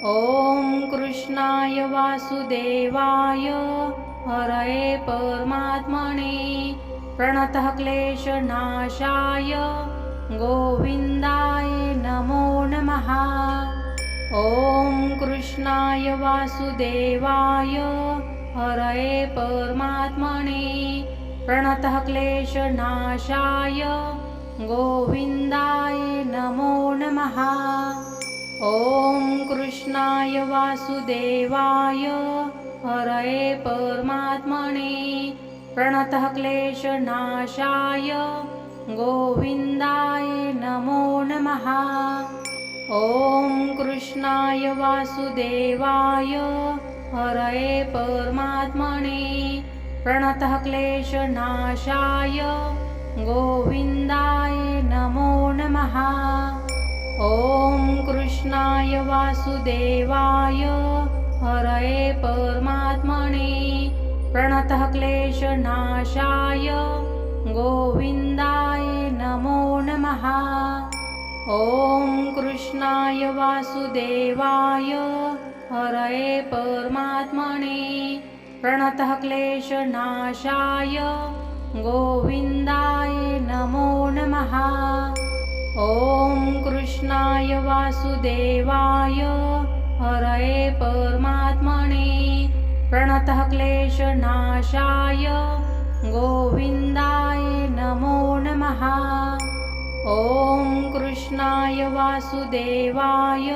ॐ कृष्णाय वासुदेवाय हरये परमात्मने प्रणतः क्लेशनाशाय गोविन्दाय नमो नमः। ॐ कृष्णाय वासुदेवाय हरये परमात्मने प्रणतः क्लेशनाशाय गोविन्दाय नमो नमः। ॐ कृष्णाय वासुदेवाय हरये परमात्मने प्रणतः क्लेशनाशाय गोविन्दाय नमो नमः। ॐ कृष्णाय वासुदेवाय हरये परमात्मने प्रणतः क्लेशनाशाय गोविन्दाय नमो नमः। ॐ कृष्णाय वासुदेवाय हरये परमात्मने प्रणतः क्लेशनाशाय गोविन्दाय नमो नमः। ॐ कृष्णाय वासुदेवाय हरये परमात्मने प्रणतः क्लेशनाशाय गोविन्दाय नमो नमः। ॐ कृष्णाय वासुदेवाय हरये परमात्मने प्रणतः क्लेशनाशाय गोविन्दाय नमो नमः। ॐ कृष्णाय वासुदेवाय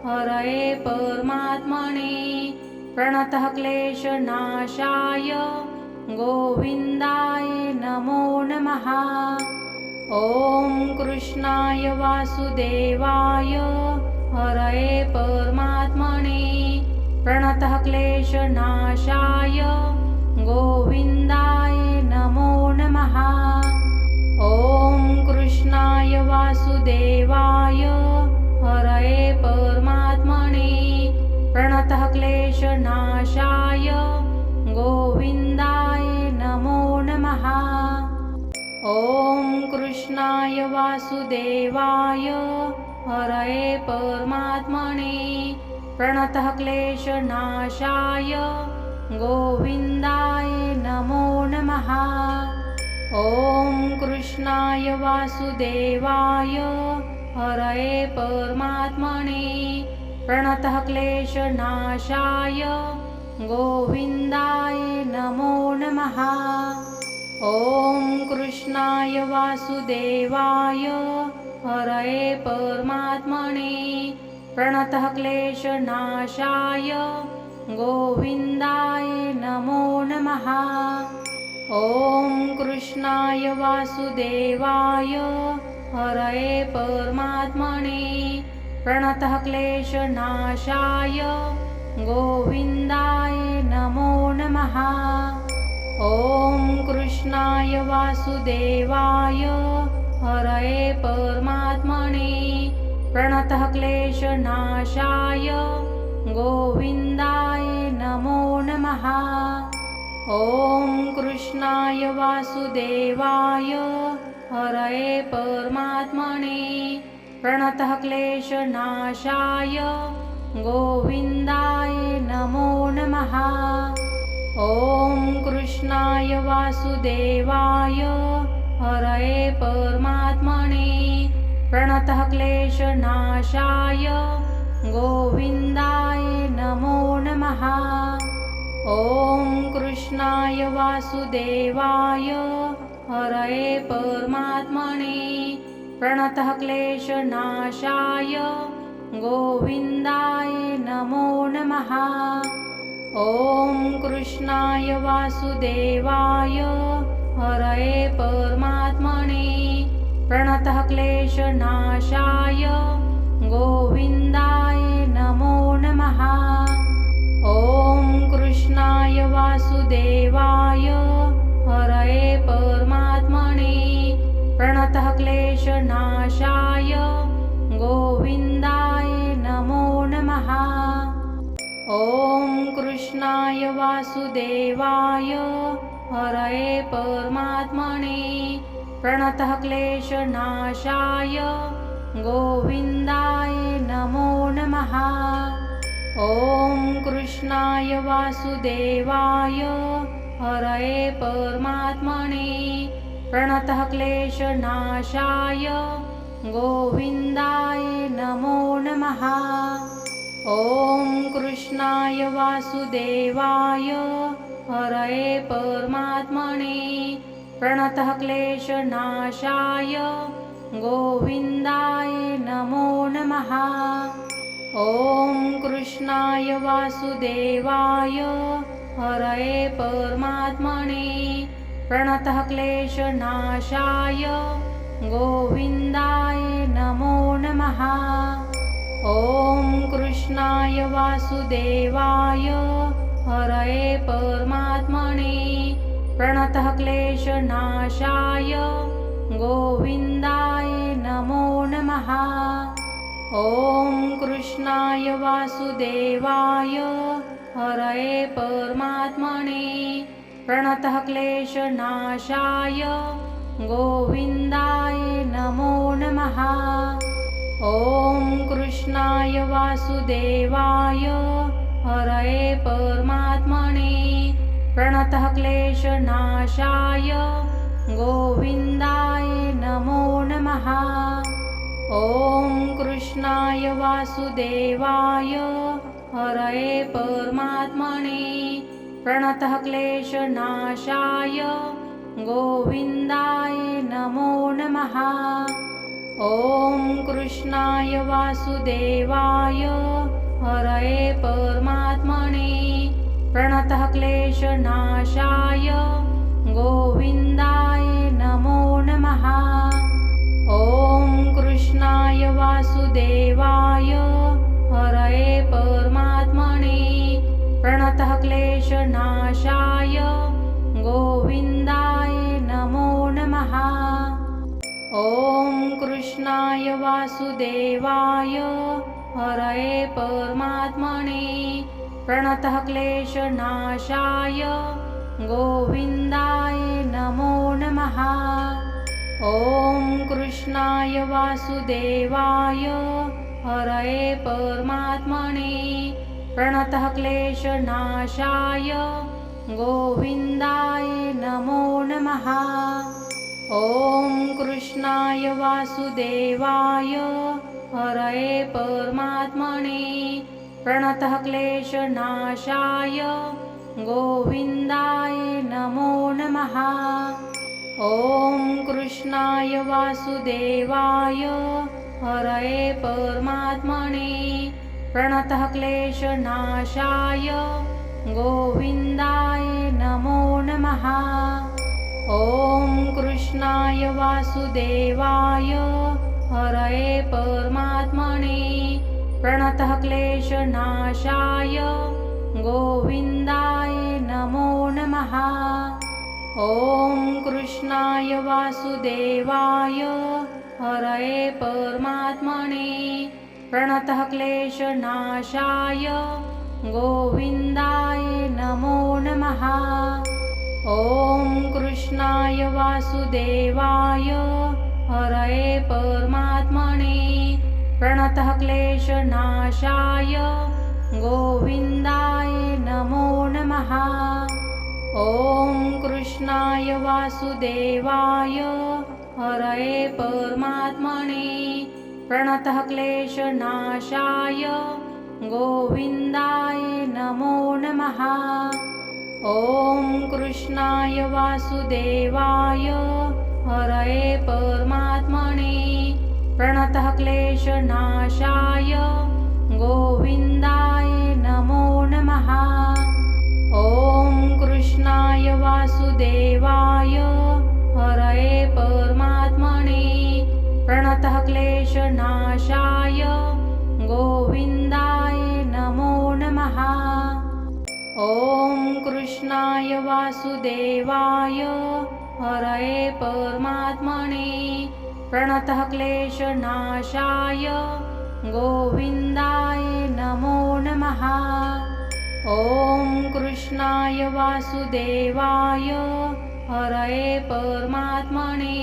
हरये परमात्मने प्रणतः क्लेशनाशाय गोविन्दाय नमो नमः। ॐ कृष्णाय वासुदेवाय हरये परमात्मने प्रणतः क्लेशनाशाय गोविन्दाय नमो नमः। ॐ कृष्णाय वासुदेवाय हरये परमात्मने प्रणतः क्लेशनाशाय गोविन्दाय नमो नमः। ॐ कृष्णाय वासुदेवाय हरये परमात्मने प्रणतः क्लेशनाशाय गोविन्दाय नमो नमः। ॐ कृष्णाय वासुदेवाय हरये परमात्मने प्रणतः क्लेशनाशाय गोविन्दाय नमो नमः। ॐ कृष्णाय वासुदेवाय हरये परमात्मने प्रणतः क्लेशनाशाय गोविन्दाय नमो नमः। ॐ कृष्णाय वासुदेवाय हरये परमात्मने प्रणतः क्लेशनाशाय गोविन्दाय नमो नमः। ॐ कृष्णाय वासुदेवाय हरये परमात्मने प्रणतः क्लेशनाशाय गोविन्दाय नमो नमः। ॐ कृष्णाय वासुदेवाय हरये परमात्मने प्रणतः क्लेशनाशाय गोविन्दाय नमो नमः। ॐ कृष्णाय वासुदेवाय हरये परमात्मने प्रणतः क्लेशनाशाय गोविन्दाय नमो नमः। ॐ कृष्णाय वासुदेवाय हरये परमात्मने प्रणतः क्लेशनाशाय गोविन्दाय नमो नमः। ॐ कृष्णाय वासुदेवाय हरये परमात्मने प्रणतः क्लेशनाशाय गोविन्दाय नमो नमः। ॐ कृष्णाय वासुदेवाय हरये परमात्मने प्रणतः क्लेशनाशाय गोविन्दाय नमो नमः। ॐ कृष्णाय वासुदेवाय हरये परमात्मने प्रणतः क्लेशनाशाय गोविन्दाय नमो नमः। ॐ कृष्णाय वासुदेवाय हरये परमात्मने प्रणतः क्लेशनाशाय गोविन्दाय नमो नमः। ॐ कृष्णाय वासुदेवाय हरये परमात्मने प्रणतः क्लेशनाशाय गोविन्दाय नमो नमः। ॐ कृष्णाय वासुदेवाय हरये परमात्मने प्रणतः क्लेशनाशाय गोविन्दाय नमो नमः। ॐ कृष्णाय वासुदेवाय हरये परमात्मने प्रणतः क्लेशनाशाय गोविन्दाय नमो नमः। ॐ कृष्णाय वासुदेवाय हरये परमात्मने प्रणतः क्लेशनाशाय गोविन्दाय नमो नमः। ॐ कृष्णाय वासुदेवाय हरये परमात्मने प्रणतः क्लेशनाशाय गोविन्दाय नमो नमः। ॐ कृष्णाय वासुदेवाय हरये परमात्मने प्रणतः क्लेशनाशाय गोविन्दाय नमो नमः। ॐ कृष्णाय वासुदेवाय हरये परमात्मने प्रणतः क्लेशनाशाय गोविन्दाय नमो नमः। ॐ कृष्णाय वासुदेवाय हरये परमात्मने प्रणतः क्लेशनाशाय गोविन्दाय नमो नमः। ॐ कृष्णाय वासुदेवाय हरये परमात्मने प्रणतः क्लेशनाशाय गोविन्दाय नमो नमः। ॐ कृष्णाय वासुदेवाय हरये परमात्मने प्रणतः क्लेशनाशाय गोविन्दाय नमो नमः। ॐ कृष्णाय वासुदेवाय हरये परमात्मने प्रणतः क्लेशनाशाय गोविन्दाय नमो नमः। ॐ कृष्णाय वासुदेवाय हरये परमात्मने प्रणतः क्लेशनाशाय गोविन्दाय नमो नमः। ॐ कृष्णाय वासुदेवाय हरये परमात्मने प्रणतः क्लेशनाशाय गोविन्दाय नमो नमः। ॐ कृष्णाय वासुदेवाय हरये परमात्मने प्रणतः क्लेशनाशाय गोविन्दाय नमो नमः। ॐ कृष्णाय वासुदेवाय हरये परमात्मने प्रणतः क्लेशनाशाय गोविन्दाय नमो नमः। ॐ कृष्णाय वासुदेवाय हरये परमात्मने प्रणतः क्लेशनाशाय गोविन्दाय नमो नमः। ॐ कृष्णाय वासुदेवाय हरये परमात्मने प्रणतः क्लेशनाशाय गोविन्दाय नमो नमः। ॐ कृष्णाय वासुदेवाय हरये परमात्मने प्रणतः क्लेशनाशाय गोविन्दाय नमो नमः। ॐ कृष्णाय वासुदेवाय हरये परमात्मने प्रणतः क्लेशनाशाय गोविन्दाय नमो नमः। ॐ कृष्णाय वासुदेवाय हरये परमात्मने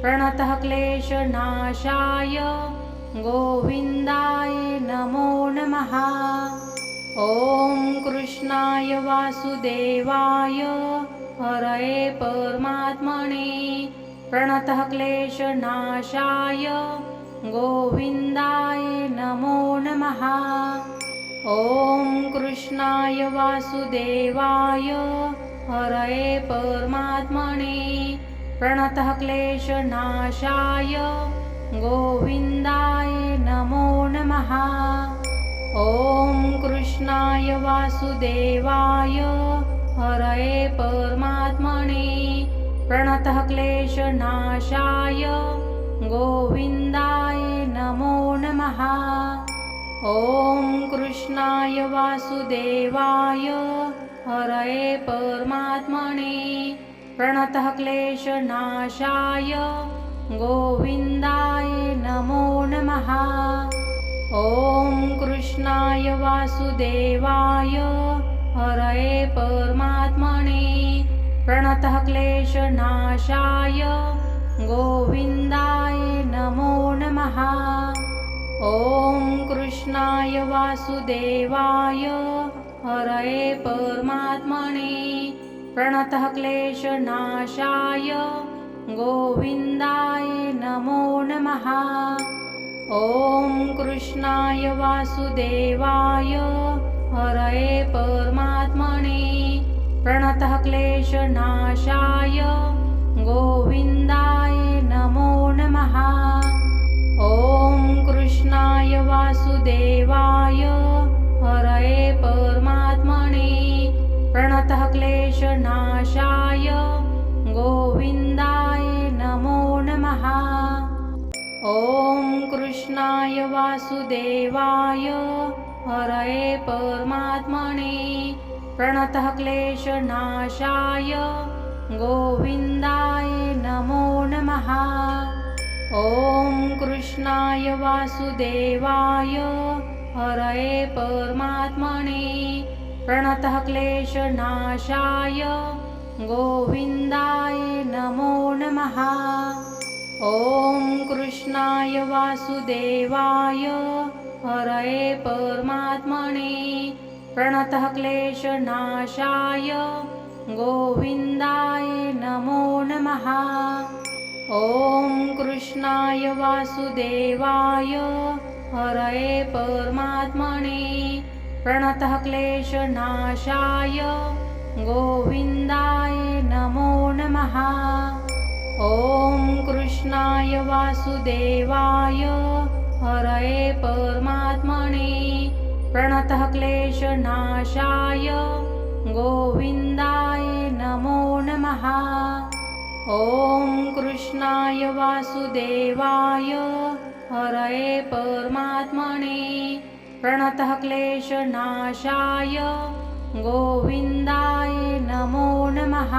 प्रणतः क्लेशनाशाय गोविन्दाय नमो नमः। ॐ कृष्णाय वासुदेवाय हरये परमात्मने प्रणतः क्लेशनाशाय गोविन्दाय नमो नमः। ॐ कृष्णाय वासुदेवाय हरये परमात्मने प्रणतः क्लेशनाशाय गोविन्दाय नमो नमः। ॐ कृष्णाय वासुदेवाय हरये परमात्मने प्रणतः क्लेशनाशाय गोविन्दाय नमो नमः। ॐ कृष्णाय वासुदेवाय हरये परमात्मने प्रणतः क्लेशनाशाय गोविन्दाय नमो नमः। ॐ कृष्णाय वासुदेवाय हरये परमात्मने प्रणतः क्लेशनाशाय गोविन्दाय नमो नमः। ॐ कृष्णाय वासुदेवाय हरये परमात्मने प्रणतः क्लेशनाशाय गोविन्दाय नमो नमः। ॐ कृष्णाय वासुदेवाय हरये परमात्मने प्रणतः क्लेशनाशाय गोविन्दाय नमो नमः। ॐ कृष्णाय वासुदेवाय हरये परमात्मने प्रणतः क्लेशनाशाय गोविन्दाय नमो नमः। ॐ कृष्णाय वासुदेवाय हरये परमात्मने प्रणतः क्लेशनाशाय गोविन्दाय नमो नमः। ॐ कृष्णाय वासुदेवाय हरये परमात्मने प्रणतः क्लेशनाशाय गोविन्दाय नमो नमः। ॐ कृष्णाय वासुदेवाय हरये परमात्मने प्रणतः क्लेशनाशाय गोविन्दाय नमो नमः। ॐ कृष्णाय वासुदेवाय हरये परमात्मने प्रणतः क्लेशनाशाय गोविन्दाय नमो नमः। ॐ कृष्णाय वासुदेवाय हरये परमात्मने प्रणतः क्लेशनाशाय गोविन्दाय नमो नमः। ॐ कृष्णाय वासुदेवाय हरये परमात्मने प्रणतः क्लेशनाशाय गोविन्दाय नमो नमः।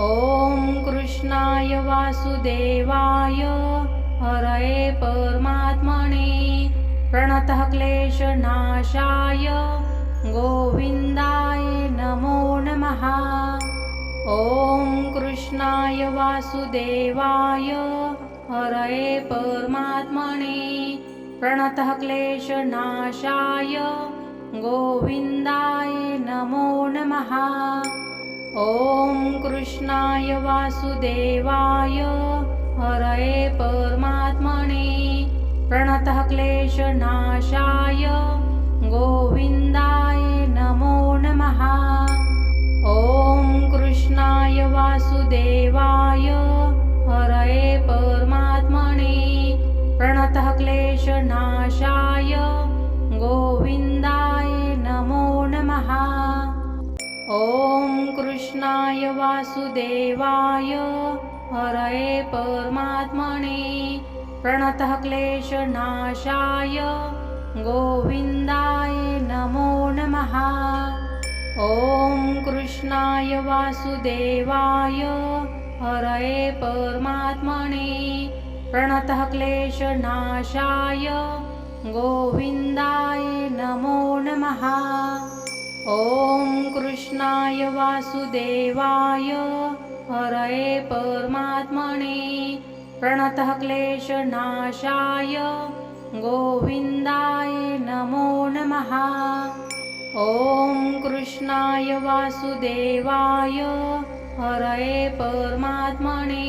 ॐ कृष्णाय वासुदेवाय हरये परमात्मने प्रणतः क्लेशनाशाय गोविन्दाय नमो नमः। ॐ कृष्णाय वासुदेवाय हरये परमात्मने प्रणतः क्लेशनाशाय गोविन्दाय नमो नमः। ॐ कृष्णाय वासुदेवाय हरये परमात्मने प्रणतः क्लेशनाशाय गोविन्दाय नमो नमः। ॐ कृष्णाय वासुदेवाय हरये परमात्मने प्रणतः क्लेशनाशाय गोविन्दाय नमो नमः। ॐ कृष्णाय वासुदेवाय हरये परमात्मने प्रणतः क्लेशनाशाय गोविन्दाय नमो नमः। ॐ कृष्णाय वासुदेवाय हरये परमात्मने प्रणतः क्लेशनाशाय गोविन्दाय नमो नमः। ॐ कृष्णाय वासुदेवाय हरये परमात्मने प्रणतः क्लेशनाशाय गोविन्दाय नमो नमः। ॐ कृष्णाय वासुदेवाय हरये परमात्मने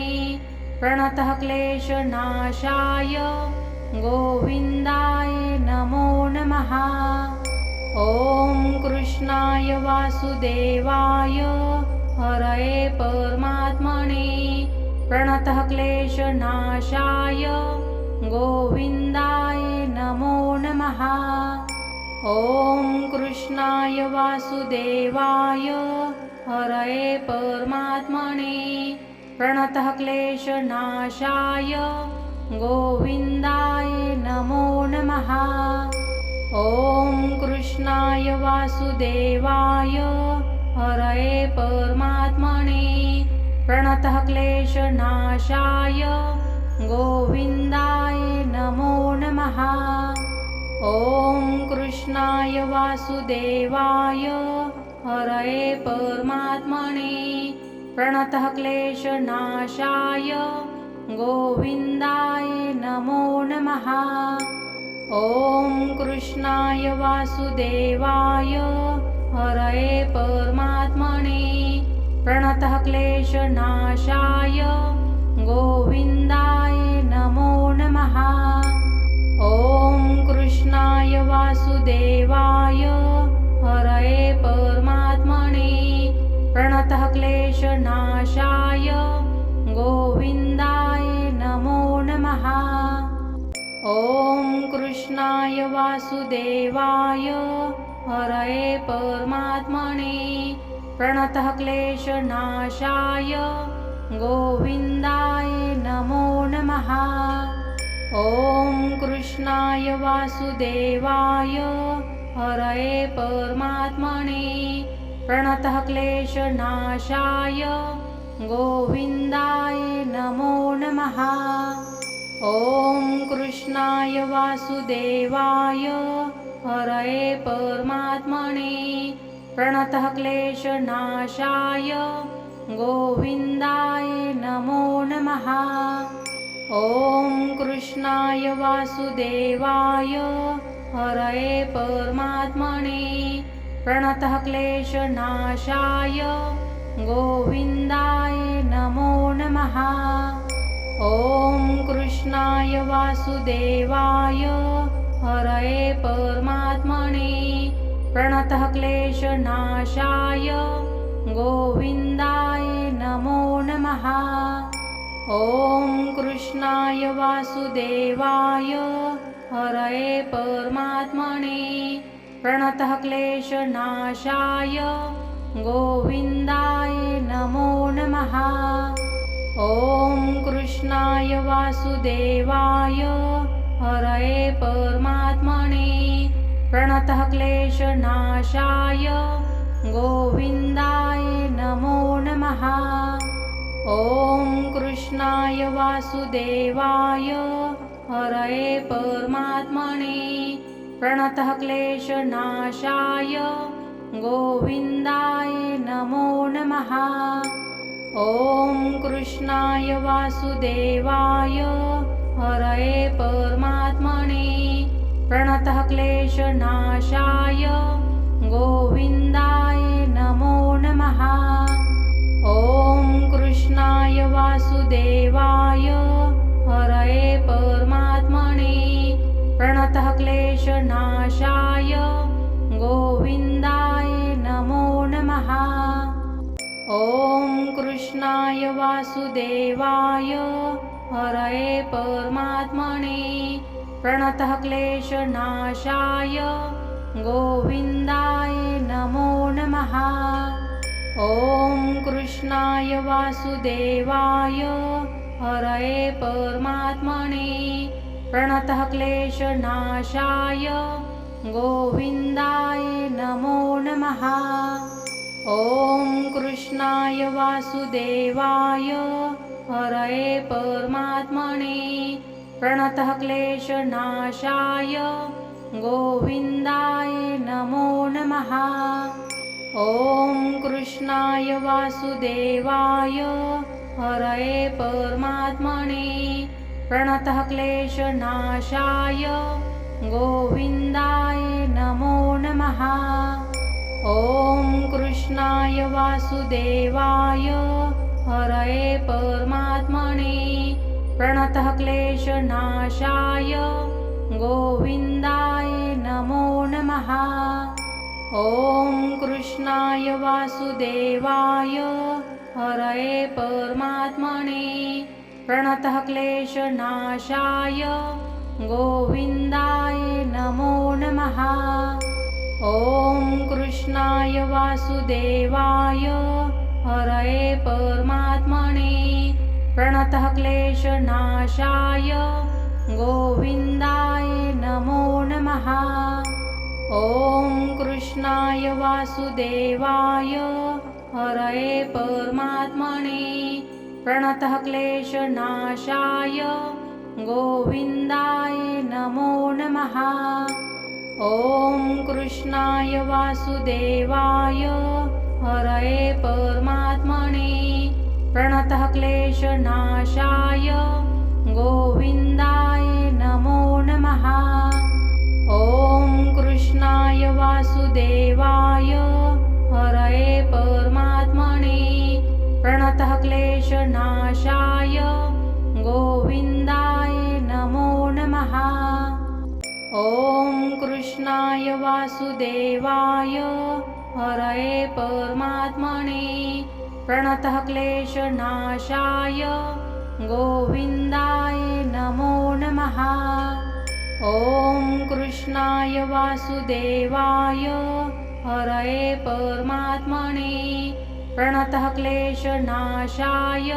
प्रणतः क्लेशनाशाय गोविन्दाय नमो नमः। ॐ कृष्णाय वासुदेवाय हरये परमात्मने प्रणतः क्लेशनाशाय गोविन्दाय नमो नमः। ॐ कृष्णाय वासुदेवाय हरये परमात्मने प्रणतः क्लेशनाशाय गोविन्दाय नमो नमः। ॐ कृष्णाय वासुदेवाय हरये परमात्मने प्रणतः क्लेशनाशाय गोविन्दाय नमो नमः। ॐ कृष्णाय वासुदेवाय हरये परमात्मने प्रणतः क्लेशनाशाय गोविन्दाय नमो नमः। ॐ कृष्णाय वासुदेवाय हरये परमात्मने प्रणतः क्लेशनाशाय गोविन्दाय नमो नमः। ॐ कृष्णाय वासुदेवाय हरये परमात्मने प्रणतः क्लेशनाशाय गोविन्दाय नमो नमः। ॐ कृष्णाय वासुदेवाय हरये परमात्मने प्रणतः क्लेशनाशाय गोविन्दाय नमो नमः। ॐ कृष्णाय वासुदेवाय हरये परमात्मने प्रणतः क्लेशनाशाय गोविन्दाय नमो नमः। ॐ कृष्णाय वासुदेवाय हरये परमात्मने प्रणतः क्लेशनाशाय गोविन्दाय नमो नमः। ॐ कृष्णाय वासुदेवाय हरये परमात्मने प्रणतः क्लेशनाशाय गोविन्दाय नमो नमः। ॐ कृष्णाय वासुदेवाय हरये परमात्मने प्रणतः क्लेशनाशाय गोविन्दाय नमो नमः। ॐ कृष्णाय वासुदेवाय हरये परमात्मने प्रणतः क्लेशनाशाय गोविन्दाय नमो नमः। ॐ कृष्णाय वासुदेवाय हरये परमात्मने प्रणतः क्लेशनाशाय गोविन्दाय नमो नमः। ॐ कृष्णाय वासुदेवाय हरये परमात्मने प्रणतः क्लेशनाशाय गोविन्दाय नमो नमः। ॐ कृष्णाय वासुदेवाय हरये परमात्मने प्रणतः क्लेशनाशाय गोविन्दाय नमो नमः। ॐ कृष्णाय वासुदेवाय हरये परमात्मने प्रणतः क्लेशनाशाय गोविन्दाय नमो नमः। ॐ कृष्णाय वासुदेवाय हरये परमात्मने प्रणतः क्लेशनाशाय गोविन्दाय नमो नमः। ॐ कृष्णाय वासुदेवाय हरये परमात्मने प्रणतः क्लेशनाशाय गोविन्दाय नमो नमः। ॐ कृष्णाय वासुदेवाय हरये परमात्मने प्रणतः क्लेशनाशाय गोविन्दाय नमो नमः। ॐ कृष्णाय वासुदेवाय हरये परमात्मने प्रणतः क्लेशनाशाय गोविन्दाय नमो नमः। ॐ कृष्णाय वासुदेवाय हरये परमात्मने प्रणतः क्लेशनाशाय गोविन्दाय नमो नमः। ॐ कृष्णाय वासुदेवाय हरये परमात्मने प्रणतः क्लेशनाशाय गोविन्दाय नमो नमः। ॐ कृष्णाय वासुदेवाय हरये परमात्मने प्रणतः क्लेशनाशाय गोविन्दाय नमो नमः। ॐ कृष्णाय वासुदेवाय हरये परमात्मने प्रणतः क्लेशनाशाय गोविन्दाय नमो नमः। ॐ कृष्णाय वासुदेवाय हरये परमात्मने प्रणतः क्लेशनाशाय गोविन्दाय नमो नमः। ॐ कृष्णाय वासुदेवाय हरये परमात्मने प्रणतः क्लेशनाशाय गोविन्दाय नमो नमः। ॐ कृष्णाय वासुदेवाय हरये परमात्मने प्रणतः क्लेशनाशाय गोविन्दाय नमो नमः। ॐ कृष्णाय वासुदेवाय हरये परमात्मने प्रणतः क्लेशनाशाय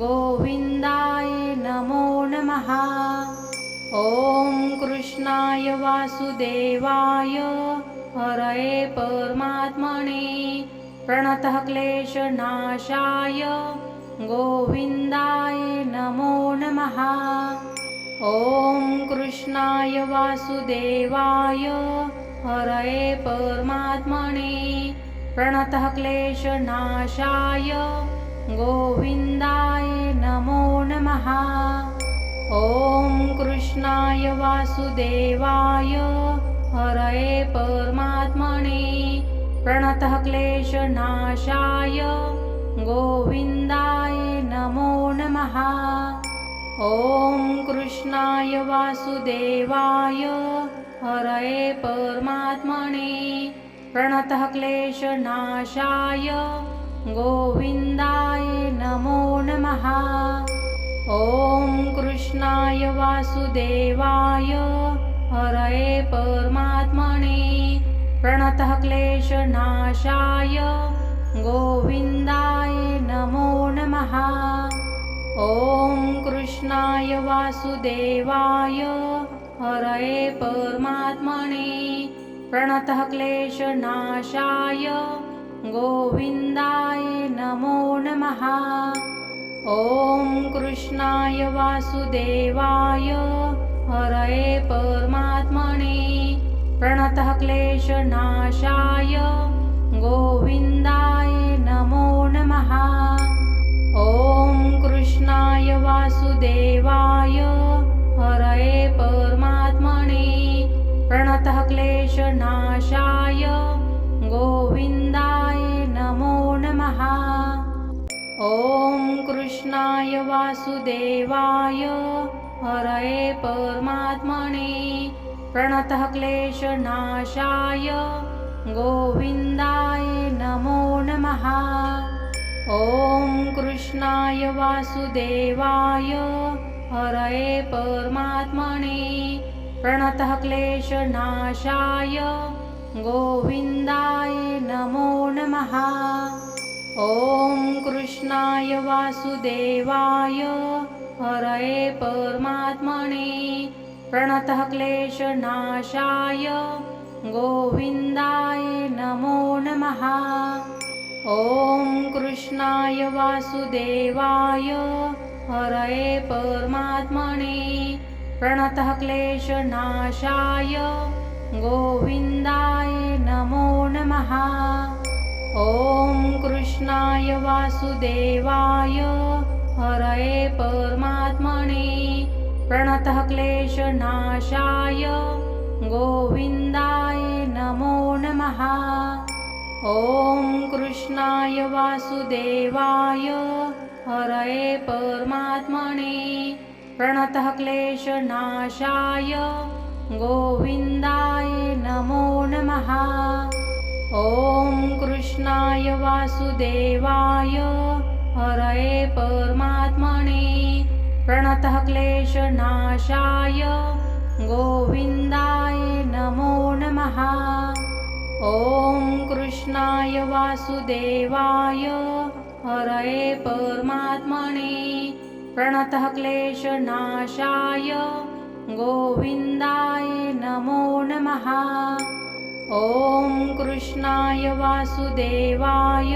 गोविन्दाय नमो नमः। ॐ कृष्णाय वासुदेवाय हरये परमात्मने प्रणतः क्लेशनाशाय गोविन्दाय नमो नमः। ॐ कृष्णाय वासुदेवाय हरये परमात्मने प्रणतः क्लेशनाशाय गोविन्दाय नमो नमः। ॐ कृष्णाय वासुदेवाय हरये परमात्मने प्रणतः क्लेशनाशाय गोविन्दाय नमो नमः। ॐ कृष्णाय वासुदेवाय हरये परमात्मने प्रणतः क्लेशनाशाय गोविन्दाय नमो नमः। ॐ कृष्णाय वासुदेवाय हरये परमात्मने प्रणतः क्लेशनाशाय गोविन्दाय नमो नमः। ॐ कृष्णाय वासुदेवाय हरये परमात्मने प्रणतः क्लेशनाशाय गोविन्दाय नमो नमः। ॐ कृष्णाय वासुदेवाय हरये परमात्मने प्रणतः क्लेशनाशाय गोविन्दाय नमो नमः। ॐ कृष्णाय वासुदेवाय हरये परमात्मने प्रणतः क्लेशनाशाय गोविन्दाय नमो नमः। ॐ कृष्णाय वासुदेवाय हरये परमात्मने प्रणतः क्लेशनाशाय गोविन्दाय नमो नमः। ॐ कृष्णाय वासुदेवाय हरये परमात्मने प्रणतः क्लेशनाशाय गोविन्दाय नमो नमः। ॐ कृष्णाय वासुदेवाय हरये परमात्मने प्रणतः क्लेशनाशाय गोविन्दाय नमो नमः। ॐ कृष्णाय वासुदेवाय हरये परमात्मने प्रणतः क्लेशनाशाय गोविन्दाय नमो नमः। ॐ कृष्णाय वासुदेवाय हरये परमात्मने प्रणतः क्लेशनाशाय गोविन्दाय नमो नमः। ॐ कृष्णाय वासुदेवाय हरये परमात्मने प्रणतः क्लेशनाशाय गोविन्दाय नमो नमः। ॐ कृष्णाय वासुदेवाय हरये परमात्मने प्रणतः क्लेशनाशाय गोविन्दाय नमो नमः। ॐ कृष्णाय वासुदेवाय हरये परमात्मने प्रणतः क्लेशनाशाय गोविन्दाय नमो नमः। ॐ कृष्णाय वासुदेवाय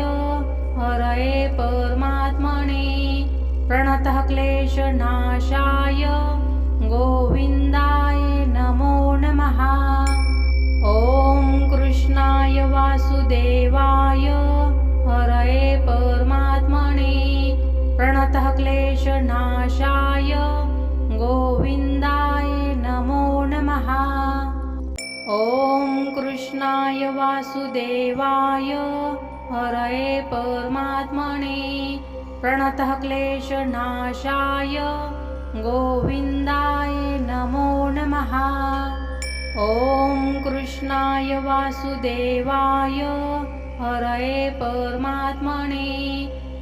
हरये परमात्मने प्रणतः क्लेशनाशाय गोविन्दाय नमो नमः। ॐ कृष्णाय वासुदेवाय हरये परमात्मने प्रणतः क्लेशनाशाय गोविन्दाय नमो नमः। ॐ कृष्णाय वासुदेवाय हरये परमात्मने प्रणतः क्लेशनाशाय गोविन्दाय नमो नमः। ॐ कृष्णाय वासुदेवाय हरये परमात्मने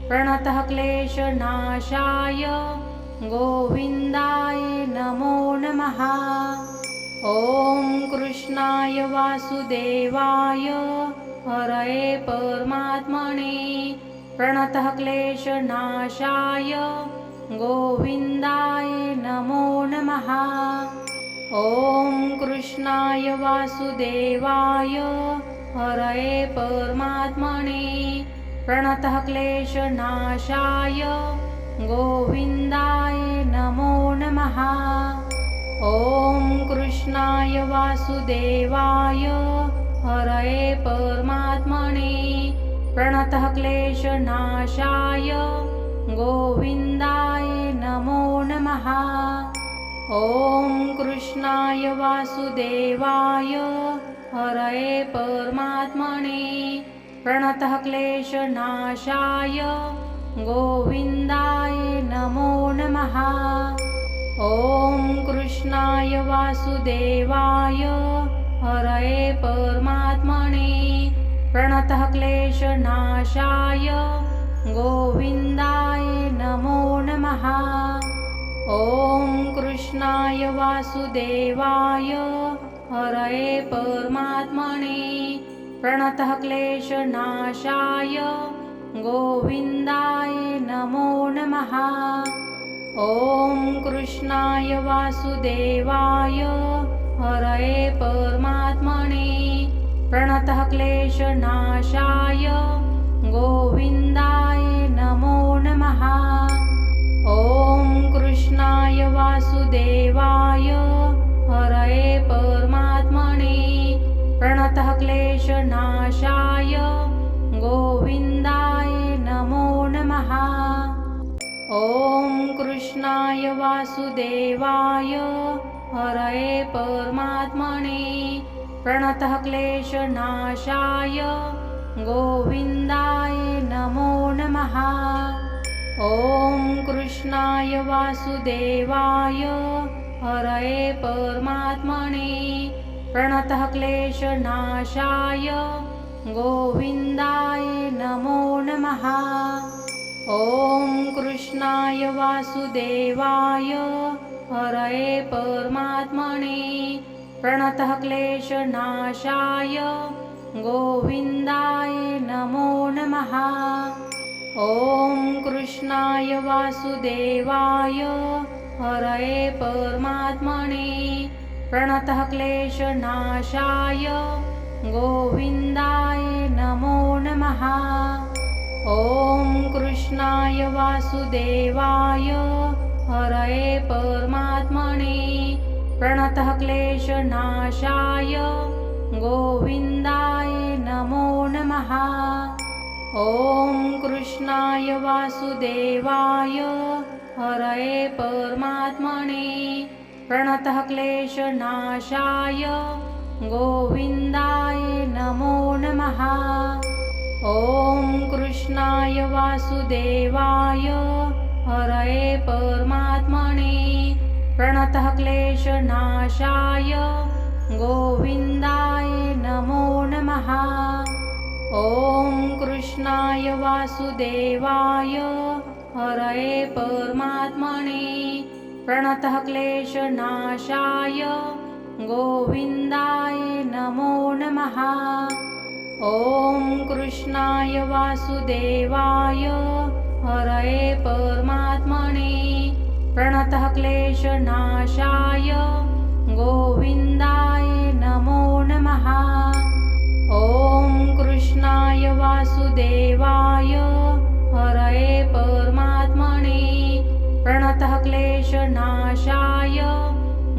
प्रणतः क्लेशनाशाय गोविन्दाय नमो नमः। ॐ कृष्णाय वासुदेवाय हरये परमात्मने प्रणतः क्लेशनाशाय गोविन्दाय नमो नमः। ॐ कृष्णाय वासुदेवाय हरये परमात्मने प्रणतः क्लेशनाशाय गोविन्दाय नमो नमः। ॐ कृष्णाय वासुदेवाय हरये परमात्मने प्रणतः क्लेशनाशाय गोविन्दाय नमो नमः। ॐ कृष्णाय वासुदेवाय हरये परमात्मने प्रणतः क्लेशनाशाय गोविन्दाय नमो नमः। ॐ कृष्णाय वासुदेवाय हरये परमात्मने प्रणतः क्लेशनाशाय गोविन्दाय नमो नमः। ॐ कृष्णाय वासुदेवाय हरये परमात्मने प्रणतः क्लेशनाशाय गोविन्दाय नमो नमः। ॐ कृष्णाय वासुदेवाय हरये परमात्मने प्रणतः क्लेशनाशाय गोविन्दाय नमो नमः। ॐ कृष्णाय वासुदेवाय हरये परमात्मने प्रणतः क्लेशनाशाय गोविन्दाय नमो नमः। ॐ कृष्णाय वासुदेवाय हरये परमात्मने प्रणतः क्लेशनाशाय गोविन्दाय नमो नमः। ॐ कृष्णाय वासुदेवाय हरये परमात्मने प्रणतः क्लेशनाशाय गोविन्दाय नमो नमः। ॐ कृष्णाय वासुदेवाय हरये परमात्मने प्रणतः क्लेशनाशाय गोविन्दाय नमो नमः। ॐ कृष्णाय वासुदेवाय हरये परमात्मने प्रणतः क्लेशनाशाय गोविन्दाय नमो नमः। ॐ कृष्णाय वासुदेवाय हरये परमात्मने प्रणतः क्लेशनाशाय गोविन्दाय नमो नमः। ॐ कृष्णाय वासुदेवाय हरये परमात्मने प्रणतः क्लेशनाशाय गोविन्दाय नमो नमः। ॐ कृष्णाय वासुदेवाय हरये परमात्मने प्रणतः क्लेशनाशाय गोविन्दाय नमो नमः। ॐ कृष्णाय वासुदेवाय हरये परमात्मने प्रणतः क्लेशनाशाय गोविन्दाय नमो नमः। ॐ कृष्णाय वासुदेवाय हरये परमात्मने प्रणतः क्लेशनाशाय गोविन्दाय नमो नमः। ॐ कृष्णाय वासुदेवाय हरये परमात्मने प्रणतः क्लेशनाशाय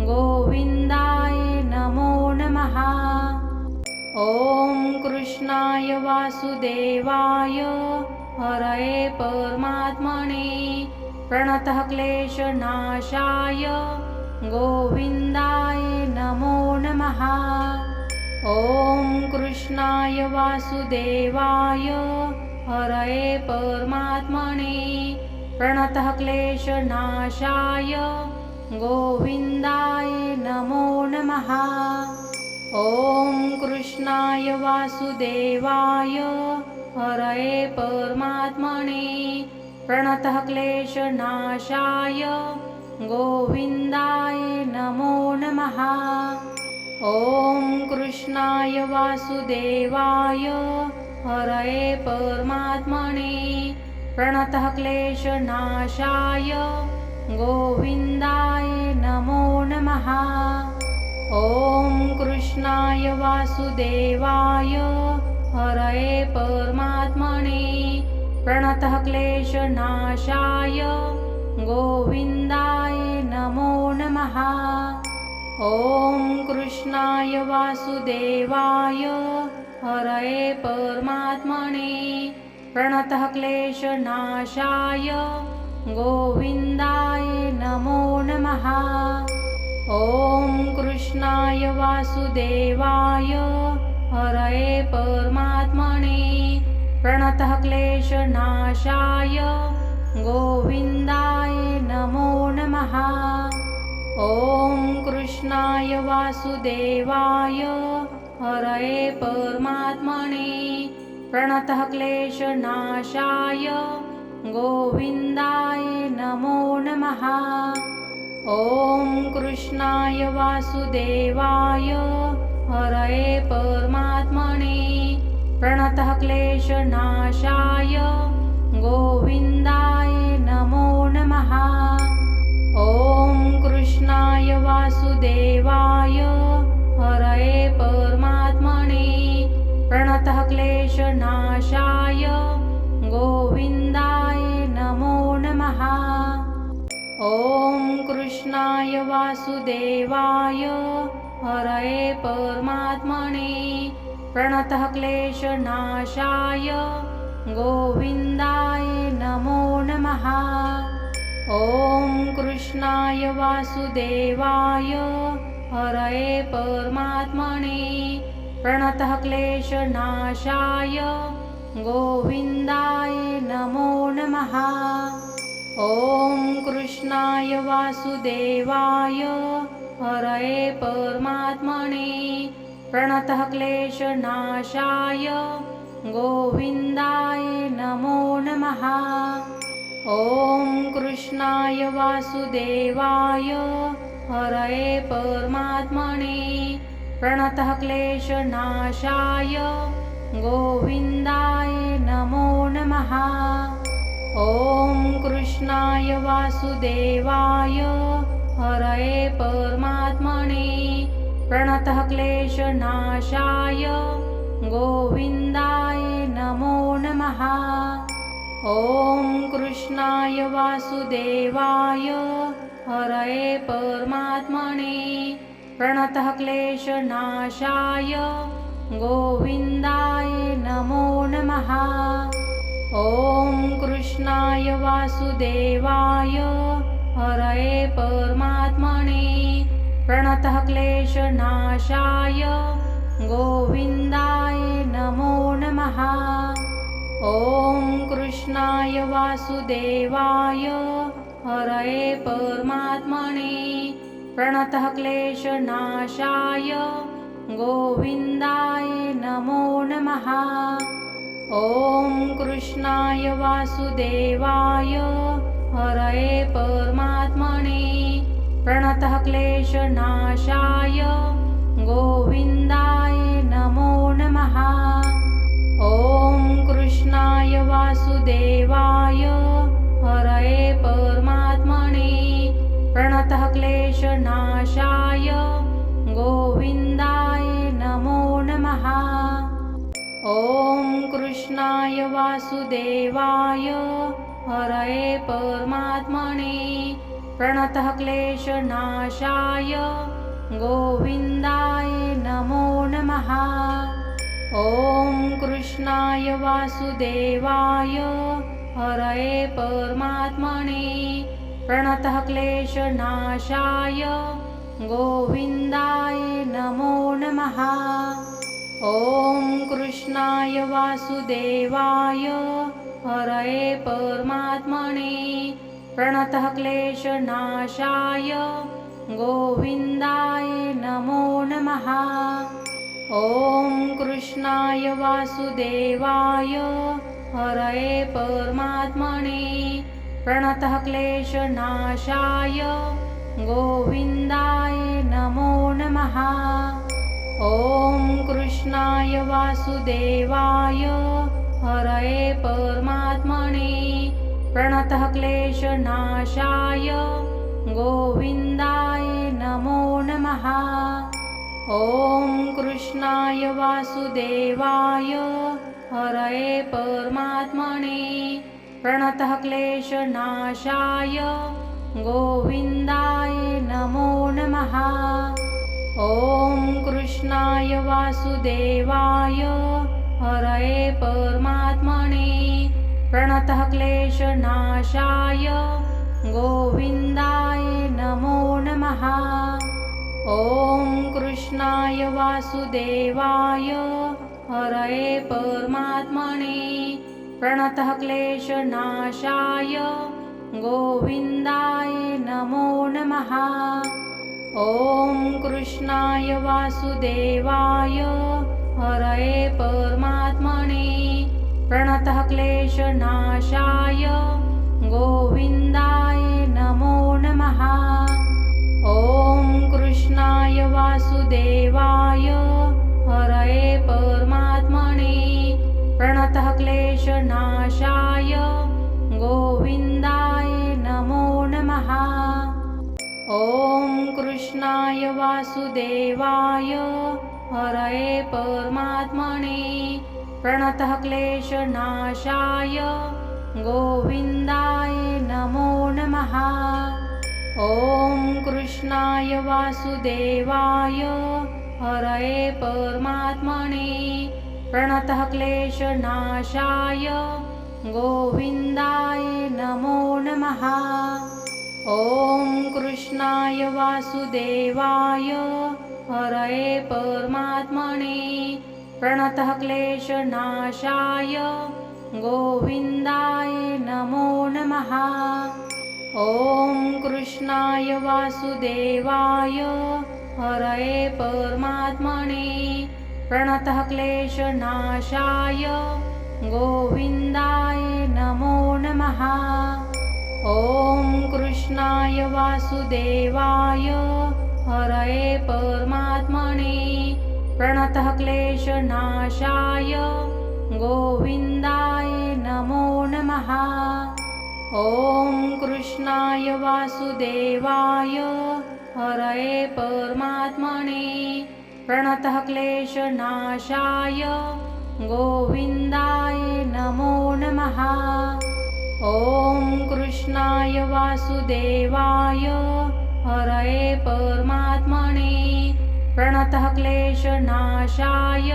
गोविन्दाय नमो नमः। ॐ कृष्णाय वासुदेवाय हरये परमात्मने प्रणतः क्लेशनाशाय गोविन्दाय नमो नमः। ॐ कृष्णाय वासुदेवाय हरये परमात्मने प्रणतः क्लेशनाशाय गोविन्दाय नमो नमः। ॐ कृष्णाय वासुदेवाय हरये परमात्मने प्रणतः क्लेशनाशाय गोविन्दाय नमो नमः। ॐ कृष्णाय वासुदेवाय हरये परमात्मने प्रणतः क्लेशनाशाय गोविन्दाय नमो नमः। ॐ कृष्णाय वासुदेवाय हरये परमात्मने प्रणतः क्लेशनाशाय गोविन्दाय नमो नमः। ॐ कृष्णाय वासुदेवाय हरये परमात्मने प्रणतः क्लेशनाशाय गोविन्दाय नमो नमः। ॐ कृष्णाय वासुदेवाय हरये परमात्मने प्रणतः क्लेशनाशाय गोविन्दाय नमो नमः। ॐ कृष्णाय वासुदेवाय हरये परमात्मने प्रणतः क्लेशनाशाय गोविन्दाय नमो नमः। ॐ कृष्णाय वासुदेवाय हरये परमात्मने प्रणतः क्लेशनाशाय गोविन्दाय नमो नमः। ॐ कृष्णाय वासुदेवाय हरये परमात्मने प्रणतः क्लेशनाशाय गोविन्दाय नमो नमः। ॐ कृष्णाय वासुदेवाय हरये परमात्मने प्रणतः क्लेशनाशाय गोविन्दाय नमो नमः। ॐ कृष्णाय वासुदेवाय हरये परमात्मने प्रणतः क्लेशनाशाय गोविन्दाय नमो नमः। ॐ कृष्णाय वासुदेवाय हरये परमात्मने प्रणतः क्लेशनाशाय गोविन्दाय नमो नमः। ॐ कृष्णाय वासुदेवाय हरये परमात्मने प्रणतः क्लेशनाशाय गोविन्दाय नमो नमः। ॐ कृष्णाय वासुदेवाय हरये परमात्मने प्रणतः क्लेशनाशाय गोविन्दाय नमो नमः। ॐ कृष्णाय वासुदेवाय हरये परमात्मने प्रणतः क्लेशनाशाय गोविन्दाय नमो नमः। ॐ कृष्णाय वासुदेवाय हरये परमात्मने प्रणतः क्लेशनाशाय गोविन्दाय नमो नमः। ॐ कृष्णाय वासुदेवाय हरये परमात्मने प्रणतः क्लेशनाशाय गोविन्दाय नमो नमः। ॐ कृष्णाय वासुदेवाय हरये परमात्मने प्रणतः क्लेशनाशाय गोविन्दाय नमो नमः। ॐ कृष्णाय वासुदेवाय हरये परमात्मने प्रणतः क्लेशनाशाय गोविन्दाय नमो नमः। ॐ कृष्णाय वासुदेवाय हरये परमात्मने प्रणतः क्लेशनाशाय गोविन्दाय नमो नमः। ॐ कृष्णाय वासुदेवाय हरये परमात्मने प्रणतः क्लेशनाशाय गोविन्दाय नमो नमः। ॐ कृष्णाय वासुदेवाय हरये परमात्मने प्रणतः क्लेशनाशाय गोविन्दाय नमो नमः। ॐ कृष्णाय वासुदेवाय हरये परमात्मने प्रणतः क्लेशनाशाय गोविन्दाय नमो नमः। ॐ कृष्णाय वासुदेवाय हरये परमात्मने प्रणतः क्लेशनाशाय गोविन्दाय नमो नमः। ॐ कृष्णाय वासुदेवाय हरये परमात्मने प्रणतः क्लेशनाशाय गोविन्दाय नमो नमः। ॐ कृष्णाय वासुदेवाय हरये परमात्मने प्रणतः क्लेशनाशाय गोविन्दाय नमो नमः। ॐ कृष्णाय वासुदेवाय हरये परमात्मने प्रणतः क्लेशनाशाय गोविन्दाय नमो नमः। ॐ कृष्णाय वासुदेवाय हरये परमात्मने प्रणतः क्लेशनाशाय गोविन्दाय नमो नमः। ॐ कृष्णाय वासुदेवाय हरये परमात्मने प्रणतः क्लेशनाशाय गोविन्दाय नमो नमः। ॐ कृष्णाय वासुदेवाय हरये परमात्मने प्रणतः क्लेशनाशाय गोविन्दाय नमो नमः। ॐ कृष्णाय वासुदेवाय हरये परमात्मने प्रणतः क्लेशनाशाय गोविन्दाय नमो नमः। ॐ कृष्णाय वासुदेवाय हरये परमात्मने प्रणतः क्लेशनाशाय गोविन्दाय नमो नमः। ॐ कृष्णाय वासुदेवाय हरये परमात्मने प्रणतः क्लेशनाशाय गोविन्दाय नमो नमः। ॐ कृष्णाय वासुदेवाय हरये परमात्मने प्रणतः क्लेशनाशाय गोविन्दाय नमो नमः। ॐ कृष्णाय वासुदेवाय हरये परमात्मने प्रणतः क्लेशनाशाय गोविन्दाय नमो नमः। ॐ कृष्णाय वासुदेवाय हरये परमात्मने प्रणतः क्लेशनाशाय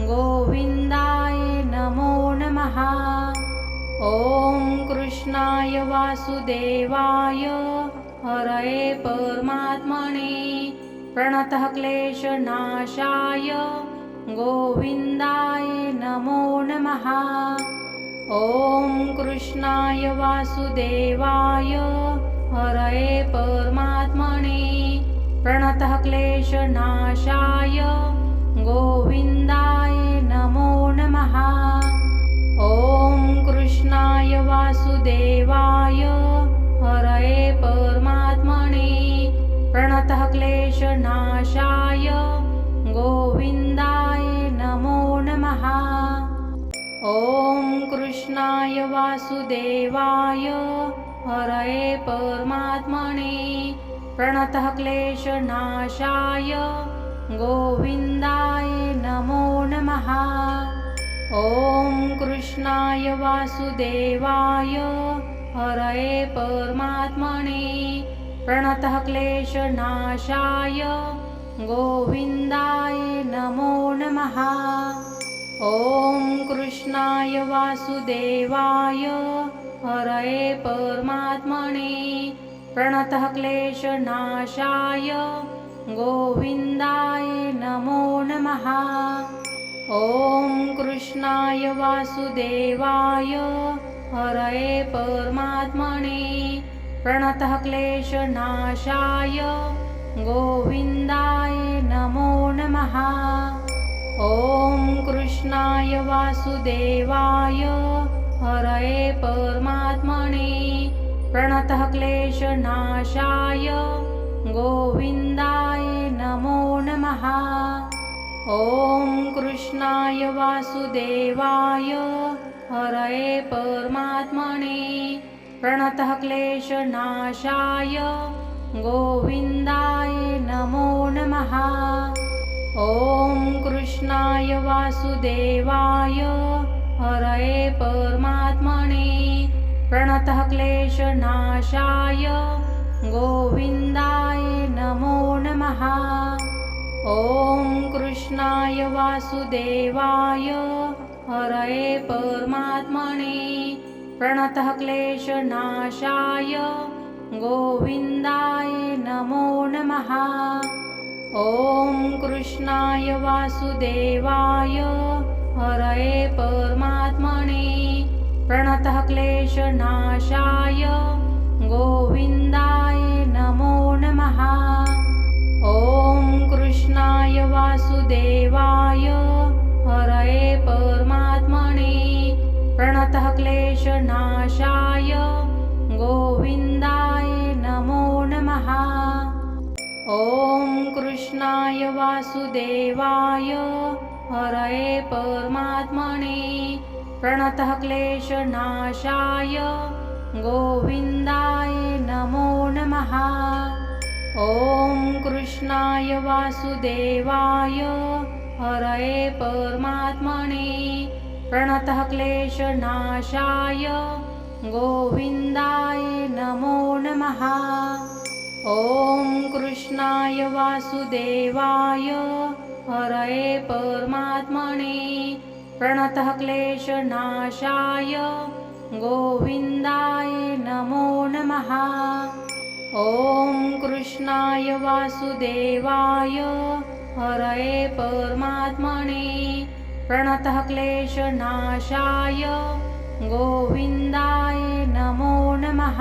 गोविन्दाय नमो नमः। कृष्णाय वासुदेवाय हरये परमात्मने प्रणतः क्लेशनाशाय गोविन्दाय नमो नमः। ॐ कृष्णाय वासुदेवाय हरये परमात्मने प्रणतः क्लेशनाशाय गोविन्दाय नमो नमः। ॐ कृष्णाय वासुदेवाय हरये परमात्मने प्रणतः क्लेशनाशाय गोविन्दाय नमो नमः। ॐ कृष्णाय वासुदेवाय हरये परमात्मने प्रणतः क्लेशनाशाय गोविन्दाय नमो नमः। ॐ कृष्णाय वासुदेवाय हरये परमात्मने प्रणतः क्लेशनाशाय गोविन्दाय नमो नमः। ॐ कृष्णाय वासुदेवाय हरये परमात्मने प्रणतः क्लेशनाशाय गोविन्दाय नमो नमः। ॐ कृष्णाय वासुदेवाय हरये परमात्मने प्रणतः क्लेशनाशाय गोविन्दाय नमो नमः। ॐ कृष्णाय वासुदेवाय हरये परमात्मने प्रणतः क्लेशनाशाय गोविन्दाय नमो नमः। ॐ कृष्णाय वासुदेवाय हरये परमात्मने प्रणतः क्लेशनाशाय गोविन्दाय नमो नमः। ॐ कृष्णाय वासुदेवाय हरये परमात्मने प्रणतः क्लेशनाशाय गोविन्दाय नमो नमः। ॐ कृष्णाय वासुदेवाय हरये परमात्मने प्रणतः क्लेशनाशाय गोविन्दाय नमो नमः। ॐ कृष्णाय वासुदेवाय हरये परमात्मने प्रणतः क्लेशनाशाय गोविन्दाय नमो नमः। ॐ कृष्णाय वासुदेवाय हरये परमात्मने प्रणतः क्लेशनाशाय गोविन्दाय नमो नमः। ॐ कृष्णाय वासुदेवाय हरये परमात्मने प्रणतः क्लेशनाशाय गोविन्दाय नमो नमः। ॐ कृष्णाय वासुदेवाय हरये परमात्मने प्रणतः क्लेशनाशाय गोविन्दाय नमो नमः। ॐ कृष्णाय वासुदेवाय हरये परमात्मने प्रणतः क्लेशनाशाय गोविन्दाय नमो नमः। ॐ कृष्णाय वासुदेवाय हरये परमात्मने प्रणतः क्लेशनाशाय गोविन्दाय नमो नमः।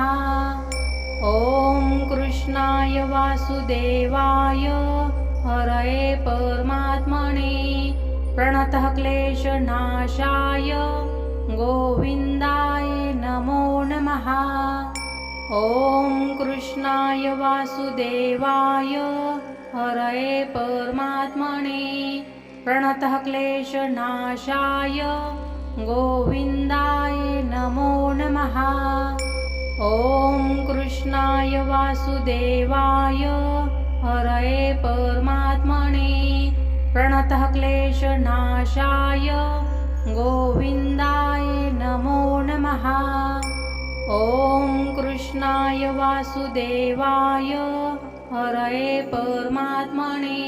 ॐ कृष्णाय वासुदेवाय हरये परमात्मने प्रणतः क्लेशनाशाय गोविन्दाय नमो नमः। ॐ कृष्णाय वासुदेवाय हरये परमात्मने प्रणतः क्लेशनाशाय गोविन्दाय नमो नमः। ॐ कृष्णाय वासुदेवाय हरये परमात्मने प्रणतः क्लेशनाशाय गोविन्दाय नमो नमः। ॐ कृष्णाय वासुदेवाय हरये परमात्मने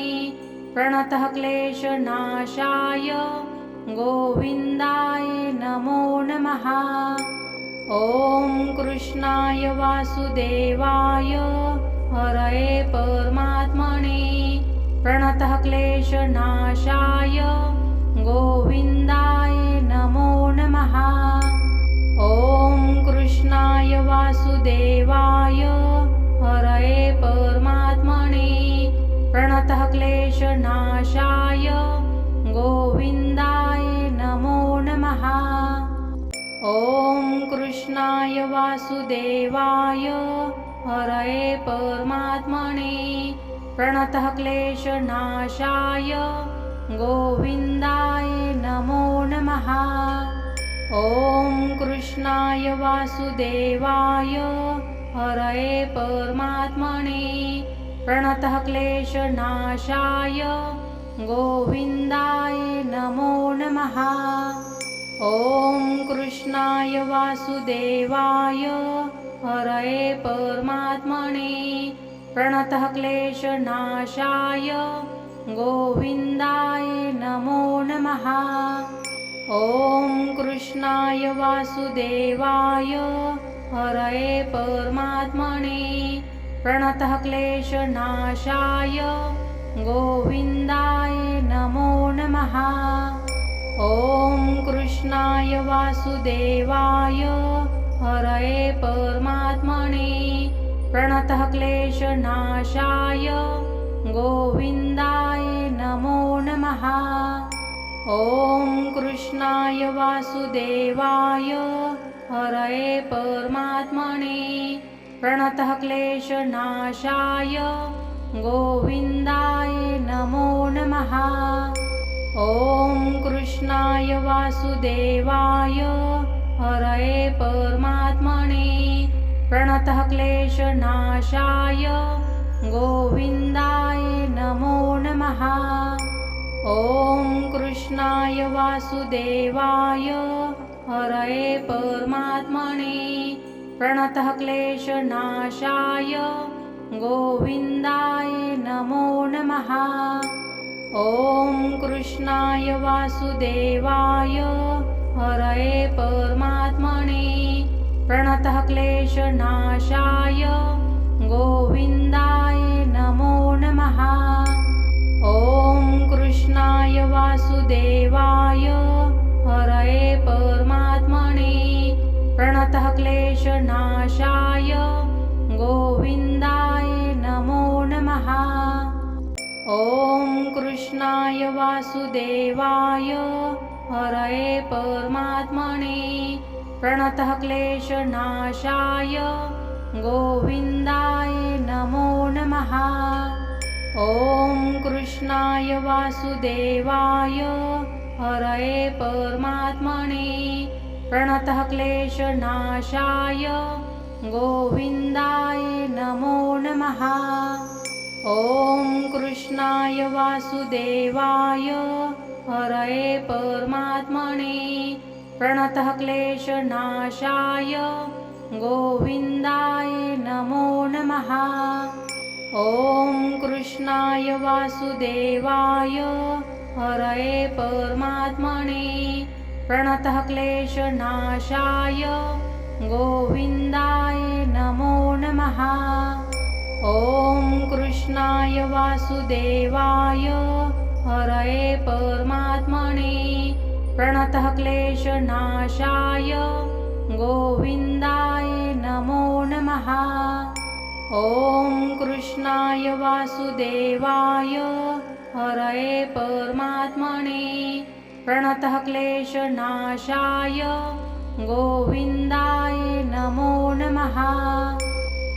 प्रणतः क्लेशनाशाय गोविन्दाय नमो नमः। ॐ कृष्णाय वासुदेवाय हरये परमात्मने प्रणतः क्लेशनाशाय गोविन्दाय नमो नमः। ॐ कृष्णाय वासुदेवाय हरये परमात्मने प्रणतः क्लेशनाशाय गोविन्दाय नमो नमः। ॐ कृष्णाय वासुदेवाय हरये परमात्मने प्रणतः क्लेशनाशाय गोविन्दाय नमो नमः। ॐ कृष्णाय वासुदेवाय हरये परमात्मने प्रणतः क्लेशनाशाय गोविन्दाय नमो नमः। ॐ कृष्णाय वासुदेवाय हरये परमात्मने प्रणतः क्लेशनाशाय गोविन्दाय नमो नमः। ॐ कृष्णाय वासुदेवाय हरये परमात्मने प्रणतः क्लेशनाशाय गोविन्दाय नमो नमः। ॐ कृष्णाय वासुदेवाय हरये परमात्मने प्रणतः क्लेशनाशाय गोविन्दाय नमो नमः। ॐ कृष्णाय वासुदेवाय हरये परमात्मने प्रणतः क्लेशनाशाय गोविन्दाय नमो नमः। ॐ कृष्णाय वासुदेवाय हरये परमात्मने प्रणतः क्लेशनाशाय गोविन्दाय नमो नमः। ॐ कृष्णाय वासुदेवाय हरये परमात्मने प्रणतः क्लेशनाशाय गोविन्दाय नमो नमः। ॐ कृष्णाय वासुदेवाय हरये परमात्मने प्रणतः क्लेशनाशाय गोविन्दाय नमो नमः। ॐ कृष्णाय वासुदेवाय हरये परमात्मने प्रणतः क्लेशनाशाय गोविन्दाय नमो नमः। ॐ कृष्णाय वासुदेवाय हरये परमात्मने प्रणतः क्लेशनाशाय गोविन्दाय नमो नमः। ॐ कृष्णाय वासुदेवाय हरये परमात्मने प्रणतः क्लेशनाशाय गोविन्दाय नमो नमः। ॐ कृष्णाय वासुदेवाय हरये परमात्मने प्रणतः क्लेशनाशाय गोविन्दाय नमो नमः। ॐ कृष्णाय वासुदेवाय हरये परमात्मने प्रणतः क्लेशनाशाय गोविन्दाय नमो नमः। ॐ कृष्णाय वासुदेवाय हरये परमात्मने प्रणतः क्लेशनाशाय गोविन्दाय नमो नमः। ॐ कृष्णाय वासुदेवाय हरये परमात्मने प्रणतः क्लेशनाशाय गोविन्दाय नमो नमः।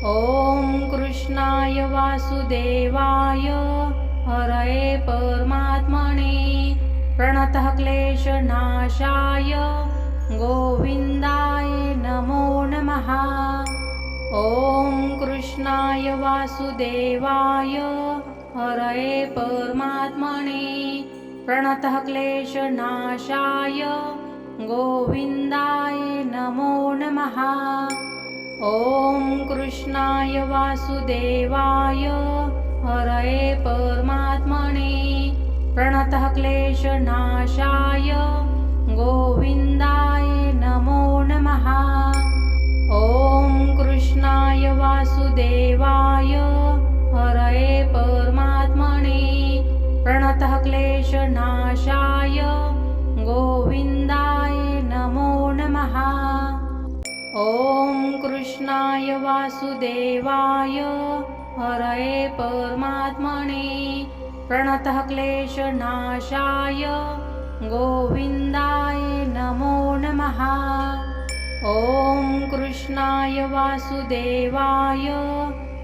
ॐ कृष्णाय वासुदेवाय हरये परमात्मने प्रणतः क्लेशनाशाय गोविन्दाय नमो नमः। ॐ कृष्णाय वासुदेवाय हरये परमात्मने प्रणतः क्लेशनाशाय गोविन्दाय नमो नमः। ॐ कृष्णाय वासुदेवाय हरये परमात्मने प्रणतः क्लेशनाशाय गोविन्दाय नमो नमः। ॐ कृष्णाय वासुदेवाय हरये परमात्मने प्रणतः क्लेशनाशाय गोविन्दाय नमो नमः। ॐ कृष्णाय वासुदेवाय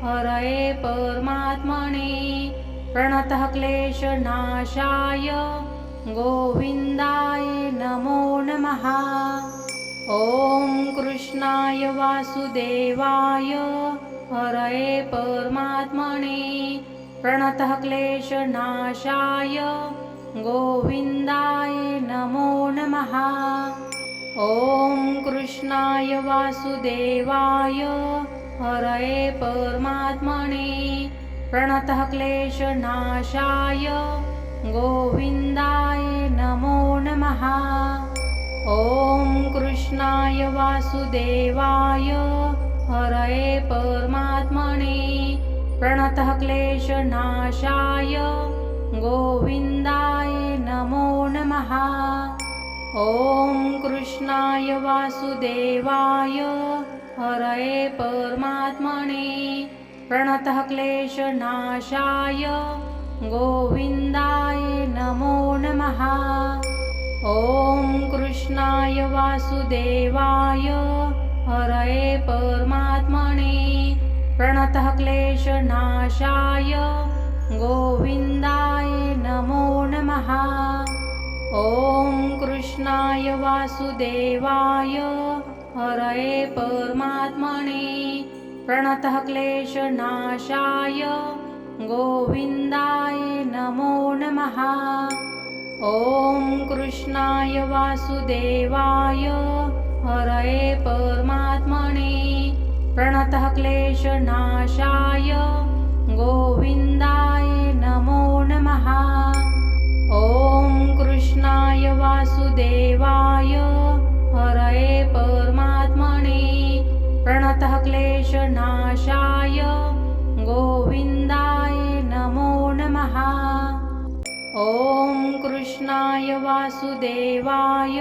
हरये परमात्मने प्रणतः क्लेशनाशाय गोविन्दाय नमो नमः। ॐ कृष्णाय वासुदेवाय हरये परमात्मने प्रणतः क्लेशनाशाय गोविन्दाय नमो नमः। ॐ कृष्णाय वासुदेवाय हरये परमात्मने प्रणतः क्लेशनाशाय गोविन्दाय नमो नमः। ॐ कृष्णाय वासुदेवाय हरये परमात्मने प्रणतः क्लेशनाशाय गोविन्दाय नमो नमः। ॐ कृष्णाय वासुदेवाय हरये परमात्मने प्रणतः क्लेशनाशाय गोविन्दाय नमो नमः। ॐ कृष्णाय वासुदेवाय हरये परमात्मने प्रणतः क्लेशनाशाय गोविन्दाय नमो नमः। ॐ कृष्णाय वासुदेवाय हरये परमात्मने प्रणतः क्लेशनाशाय गोविन्दाय नमो नमः। ॐ कृष्णाय वासुदेवाय हरये परमात्मने प्रणतः क्लेशनाशाय गोविन्दाय नमो नमः। ॐ कृष्णाय वासुदेवाय हरये परमात्मने प्रणतः क्लेशनाशाय गोविन्दाय नमो नमः। ॐ कृष्णाय वासुदेवाय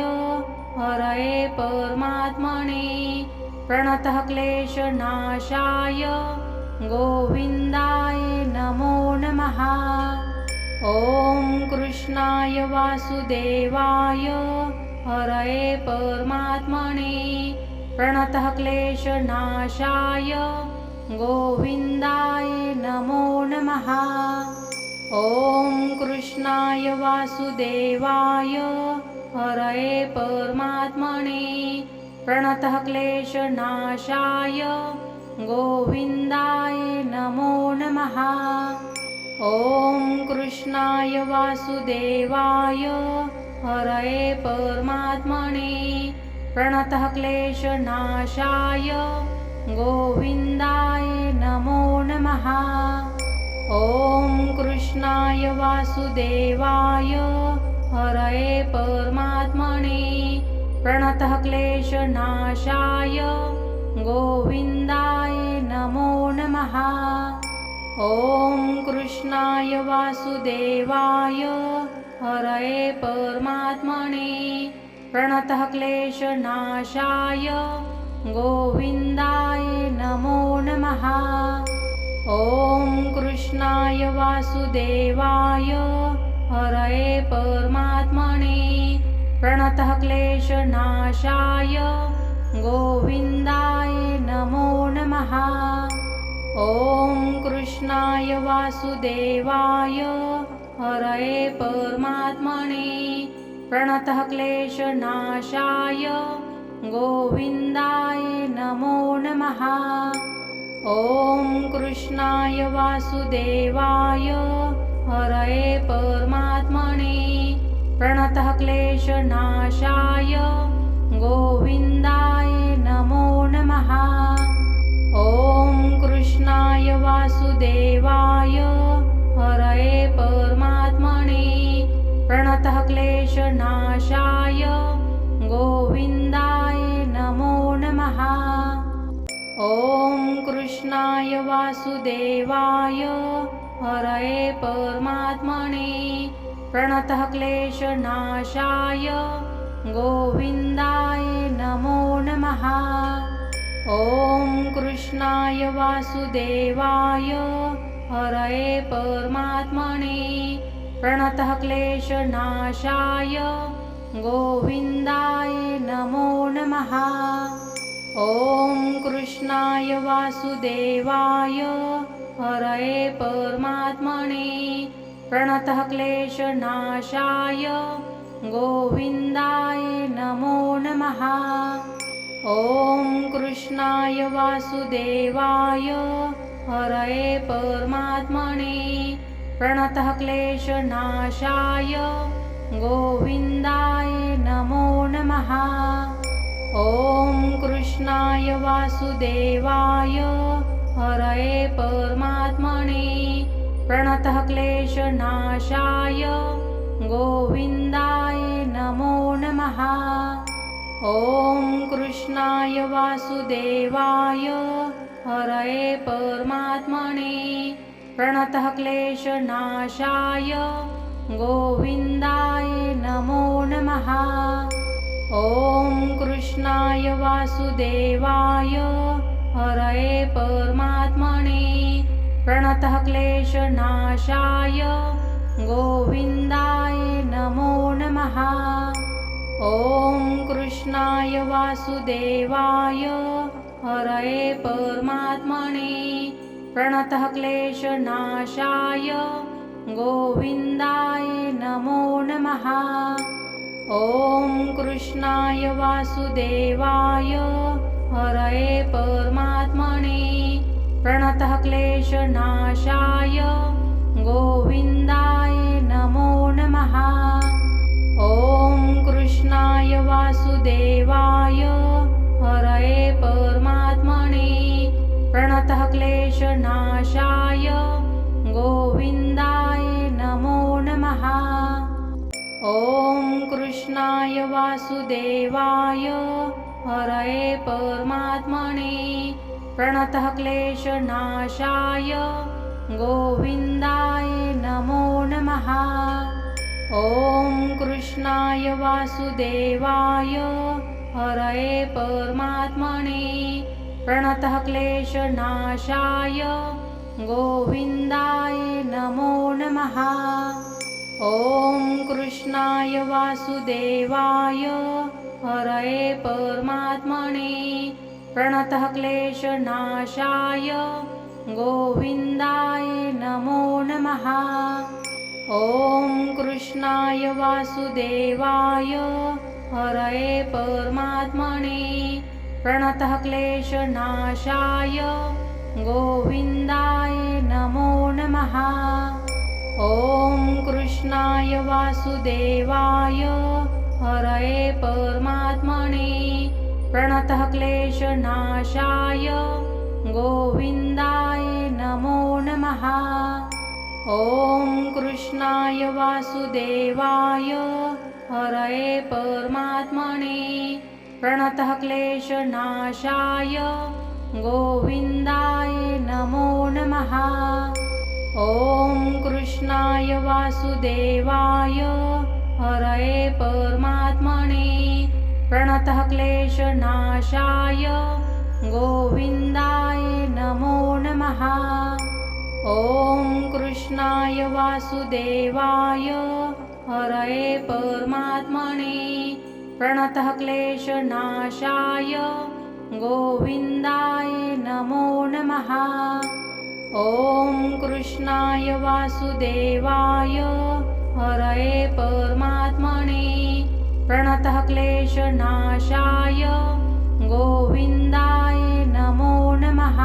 हरये परमात्मने प्रणतः क्लेशनाशाय गोविन्दाय नमो नमः। ॐ कृष्णाय वासुदेवाय हरये परमात्मने प्रणतः क्लेशनाशाय गोविन्दाय नमो नमः। ॐ कृष्णाय वासुदेवाय हरये परमात्मने प्रणतः क्लेशनाशाय गोविन्दाय नमो नमः। ॐ कृष्णाय वासुदेवाय हरये परमात्मने प्रणतः क्लेशनाशाय गोविन्दाय नमो नमः। ॐ कृष्णाय वासुदेवाय हरये परमात्मने प्रणतः क्लेशनाशाय गोविन्दाय नमो नमः। ॐ कृष्णाय वासुदेवाय हरये परमात्मने प्रणतः क्लेशनाशाय गोविन्दाय नमो नमः। ॐ कृष्णाय वासुदेवाय हरये परमात्मने प्रणतः क्लेशनाशाय गोविन्दाय नमो नमः। ॐ कृष्णाय वासुदेवाय हरये परमात्मने प्रणतः क्लेशनाशाय गोविन्दाय नमो नमः। ॐ कृष्णाय वासुदेवाय हरये परमात्मने प्रणतः क्लेशनाशाय गोविन्दाय नमो नमः। ॐ कृष्णाय वासुदेवाय हरये परमात्मने प्रणतः क्लेशनाशाय गोविन्दाय नमो नमः। ॐ कृष्णाय वासुदेवाय हरये परमात्मने प्रणतः क्लेशनाशाय गोविन्दाय नमो नमः। ॐ कृष्णाय वासुदेवाय हरये परमात्मने प्रणतः क्लेशनाशाय गोविन्दाय नमो नमः। ॐ कृष्णाय वासुदेवाय हरये परमात्मने प्रणतः क्लेशनाशाय गोविन्दाय नमो नमः। ॐ कृष्णाय वासुदेवाय हरये परमात्मने प्रणतः क्लेशनाशाय गोविन्दाय नमो नमः। ॐ कृष्णाय वासुदेवाय हरये परमात्मने प्रणतः क्लेशनाशाय गोविन्दाय नमो नमः। ॐ कृष्णाय वासुदेवाय हरये परमात्मने प्रणतः क्लेशनाशाय गोविन्दाय नमो नमः। ॐ कृष्णाय वासुदेवाय हरये परमात्मने प्रणतः क्लेशनाशाय गोविन्दाय नमो नमः। ॐ कृष्णाय वासुदेवाय हरये परमात्मने प्रणतः क्लेशनाशाय गोविन्दाय नमो नमः। ॐ कृष्णाय वासुदेवाय हरये परमात्मने प्रणतः क्लेशनाशाय गोविन्दाय नमो नमः। ॐ कृष्णाय वासुदेवाय हरये परमात्मने प्रणतः क्लेशनाशाय गोविन्दाय नमो नमः। ॐ कृष्णाय वासुदेवाय हरये परमात्मने प्रणतः क्लेशनाशाय गोविन्दाय नमो नमः। ॐ कृष्णाय वासुदेवाय हरये परमात्मने प्रणतः क्लेशनाशाय गोविन्दाय नमो नमः। ॐ कृष्णाय वासुदेवाय हरये परमात्मने प्रणतः क्लेशनाशाय गोविन्दाय नमो नमः। ॐ कृष्णाय वासुदेवाय हरये परमात्मने प्रणतः क्लेशनाशाय गोविन्दाय नमो नमः। ॐ कृष्णाय वासुदेवाय हरये परमात्मने प्रणतः क्लेशनाशाय गोविन्दाय नमो नमः। ॐ कृष्णाय वासुदेवाय हरये परमात्मने प्रणतः क्लेशनाशाय गोविन्दाय नमो नमः। ॐ कृष्णाय वासुदेवाय हरये परमात्मने प्रणतः क्लेशनाशाय गोविन्दाय नमो नमः। ॐ कृष्णाय वासुदेवाय हरये परमात्मने प्रणतः क्लेशनाशाय गोविन्दाय नमो नमः। ॐ कृष्णाय वासुदेवाय हरये परमात्मने प्रणतः क्लेशनाशाय गोविन्दाय नमो नमः।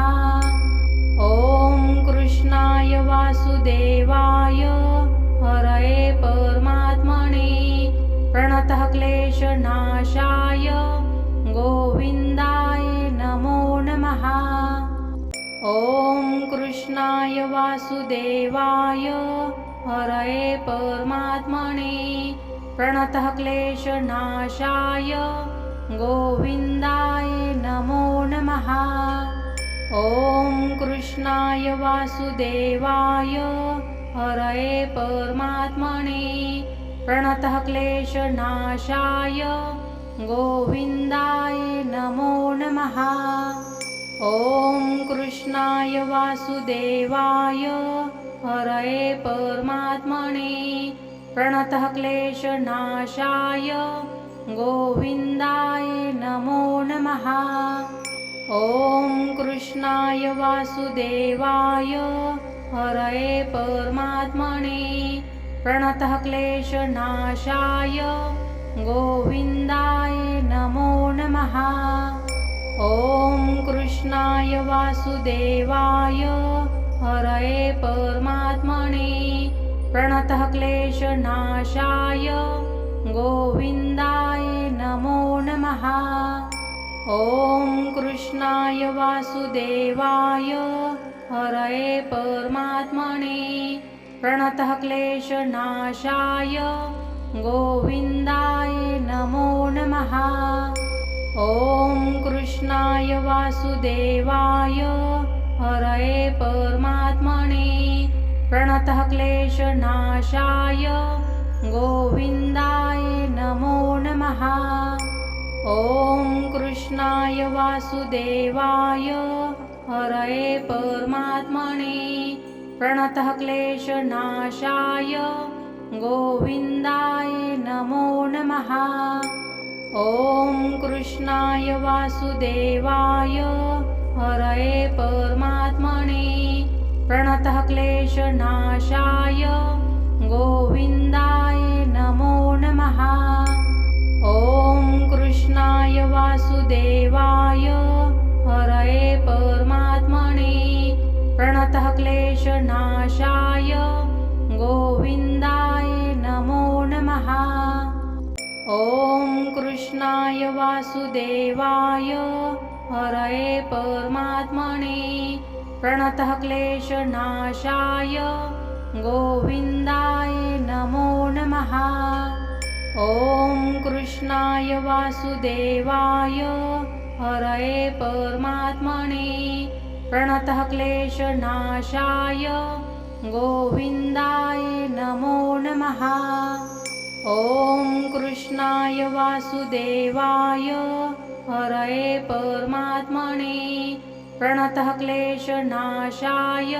ॐ कृष्णाय वासुदेवाय हरये परमात्मने प्रणतः क्लेशनाशाय गोविन्दाय नमो नमः। ॐ कृष्णाय वासुदेवाय हरये परमात्मने प्रणतः क्लेशनाशाय गोविन्दाय नमो नमः। ॐ कृष्णाय वासुदेवाय हरये परमात्मने प्रणतः क्लेशनाशाय गोविन्दाय नमो नमः। ॐ कृष्णाय वासुदेवाय हरये परमात्मने प्रणतः क्लेशनाशाय गोविन्दाय नमो नमः। ॐ कृष्णाय वासुदेवाय हरये परमात्मने प्रणतः क्लेशनाशाय गोविन्दाय नमो नमः। ॐ कृष्णाय वासुदेवाय हरये परमात्मने प्रणतः क्लेशनाशाय गोविन्दाय नमो नमः। ॐ कृष्णाय वासुदेवाय हरये परमात्मने प्रणतः क्लेशनाशाय गोविन्दाय नमो नमः। ॐ कृष्णाय वासुदेवाय हरये परमात्मने प्रणतः क्लेशनाशाय गोविन्दाय नमो नमः। ॐ कृष्णाय वासुदेवाय हरये परमात्मने प्रणतः क्लेशनाशाय गोविन्दाय नमो नमः। ॐ कृष्णाय वासुदेवाय हरये परमात्मने प्रणतः क्लेशनाशाय गोविन्दाय नमो नमः। ॐ कृष्णाय वासुदेवाय हरये परमात्मने प्रणतः क्लेशनाशाय गोविन्दाय नमो नमः। ॐ कृष्णाय वासुदेवाय हरये परमात्मने प्रणतः क्लेशनाशाय गोविन्दाय नमो नमः। ॐ कृष्णाय वासुदेवाय हरये परमात्मने प्रणतः क्लेशनाशाय गोविन्दाय नमो नमः। ॐ कृष्णाय वासुदेवाय हरये परमात्मने प्रणतः क्लेशनाशाय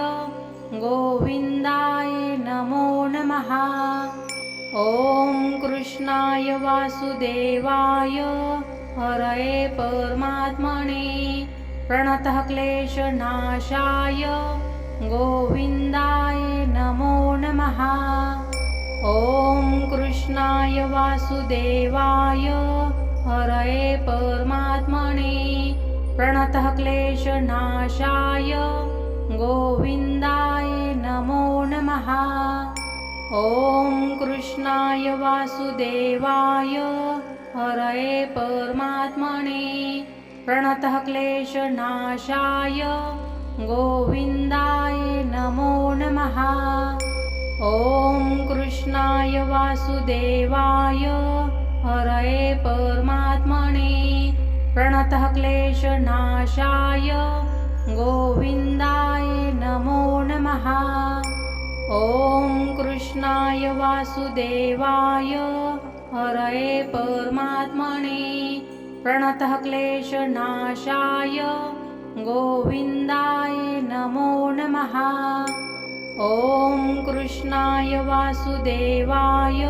गोविन्दाय नमो नमः। ॐ कृष्णाय वासुदेवाय हरये परमात्मने प्रणतः क्लेशनाशाय गोविन्दाय नमो नमः। ॐ कृष्णाय वासुदेवाय हरये परमात्मने प्रणतः क्लेशनाशाय गोविन्दाय नमो नमः। ॐ कृष्णाय वासुदेवाय हरये परमात्मने प्रणतः क्लेशनाशाय गोविन्दाय नमो नमः। ॐ कृष्णाय वासुदेवाय हरये परमात्मने प्रणतः क्लेशनाशाय गोविन्दाय नमो नमः। ॐ कृष्णाय वासुदेवाय हरये परमात्मने प्रणतः क्लेशनाशाय गोविन्दाय नमो नमः। ॐ कृष्णाय वासुदेवाय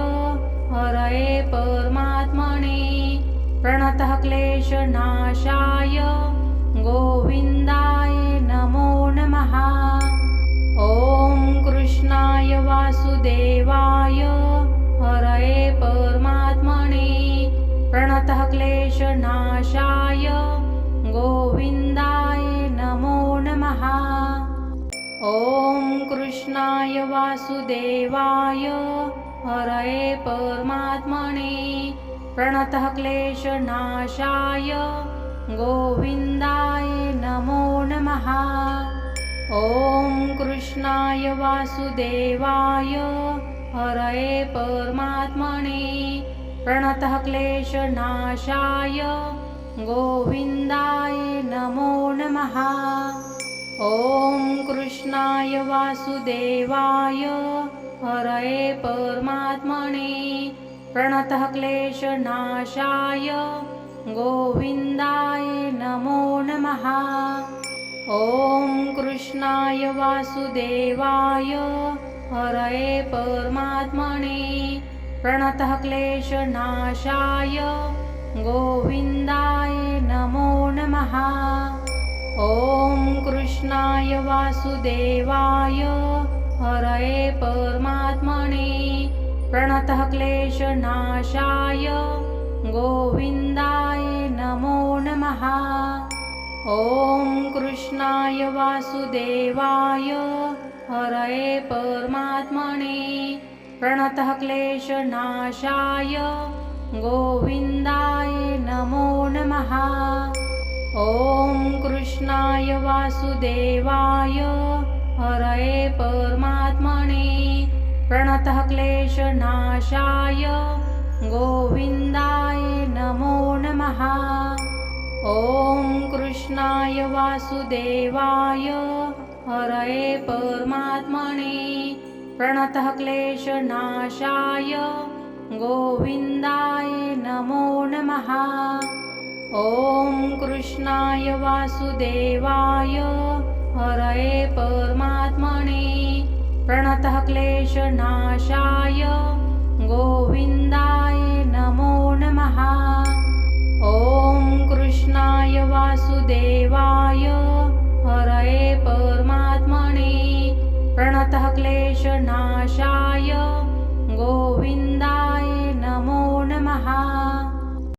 हरये परमात्मने प्रणतः क्लेशनाशाय गोविन्दाय नमो नमः। ॐ कृष्णाय वासुदेवाय हरये परमात्मने प्रणतः क्लेशनाशाय गोविन्दाय नमो नमः। ॐ कृष्णाय वासुदेवाय हरये परमात्मने प्रणतः क्लेशनाशाय गोविन्दाय नमो नमः। ॐ कृष्णाय वासुदेवाय हरये परमात्मने प्रणतः क्लेशनाशाय गोविन्दाय नमो नमः। ॐ कृष्णाय वासुदेवाय हरये परमात्मने प्रणतः क्लेशनाशाय गोविन्दाय नमो नमः। ॐ कृष्णाय वासुदेवाय हरये परमात्मने प्रणतः क्लेशनाशाय गोविन्दाय नमो नमः। ॐ कृष्णाय वासुदेवाय हरये परमात्मने प्रणतः क्लेशनाशाय गोविन्दाय नमो नमः। ॐ कृष्णाय वासुदेवाय हरये परमात्मने प्रणतः क्लेशनाशाय गोविन्दाय नमो नमः। ॐ कृष्णाय वासुदेवाय हरये परमात्मने प्रणतः क्लेशनाशाय गोविन्दाय नमो नमः। ॐ कृष्णाय वासुदेवाय हरये परमात्मने प्रणतः क्लेशनाशाय गोविन्दाय नमो नमः। ॐ कृष्णाय वासुदेवाय हरये परमात्मने प्रणतः क्लेशनाशाय गोविन्दाय नमो नमः। ॐ कृष्णाय वासुदेवाय हरये परमात्मने प्रणतः क्लेशनाशाय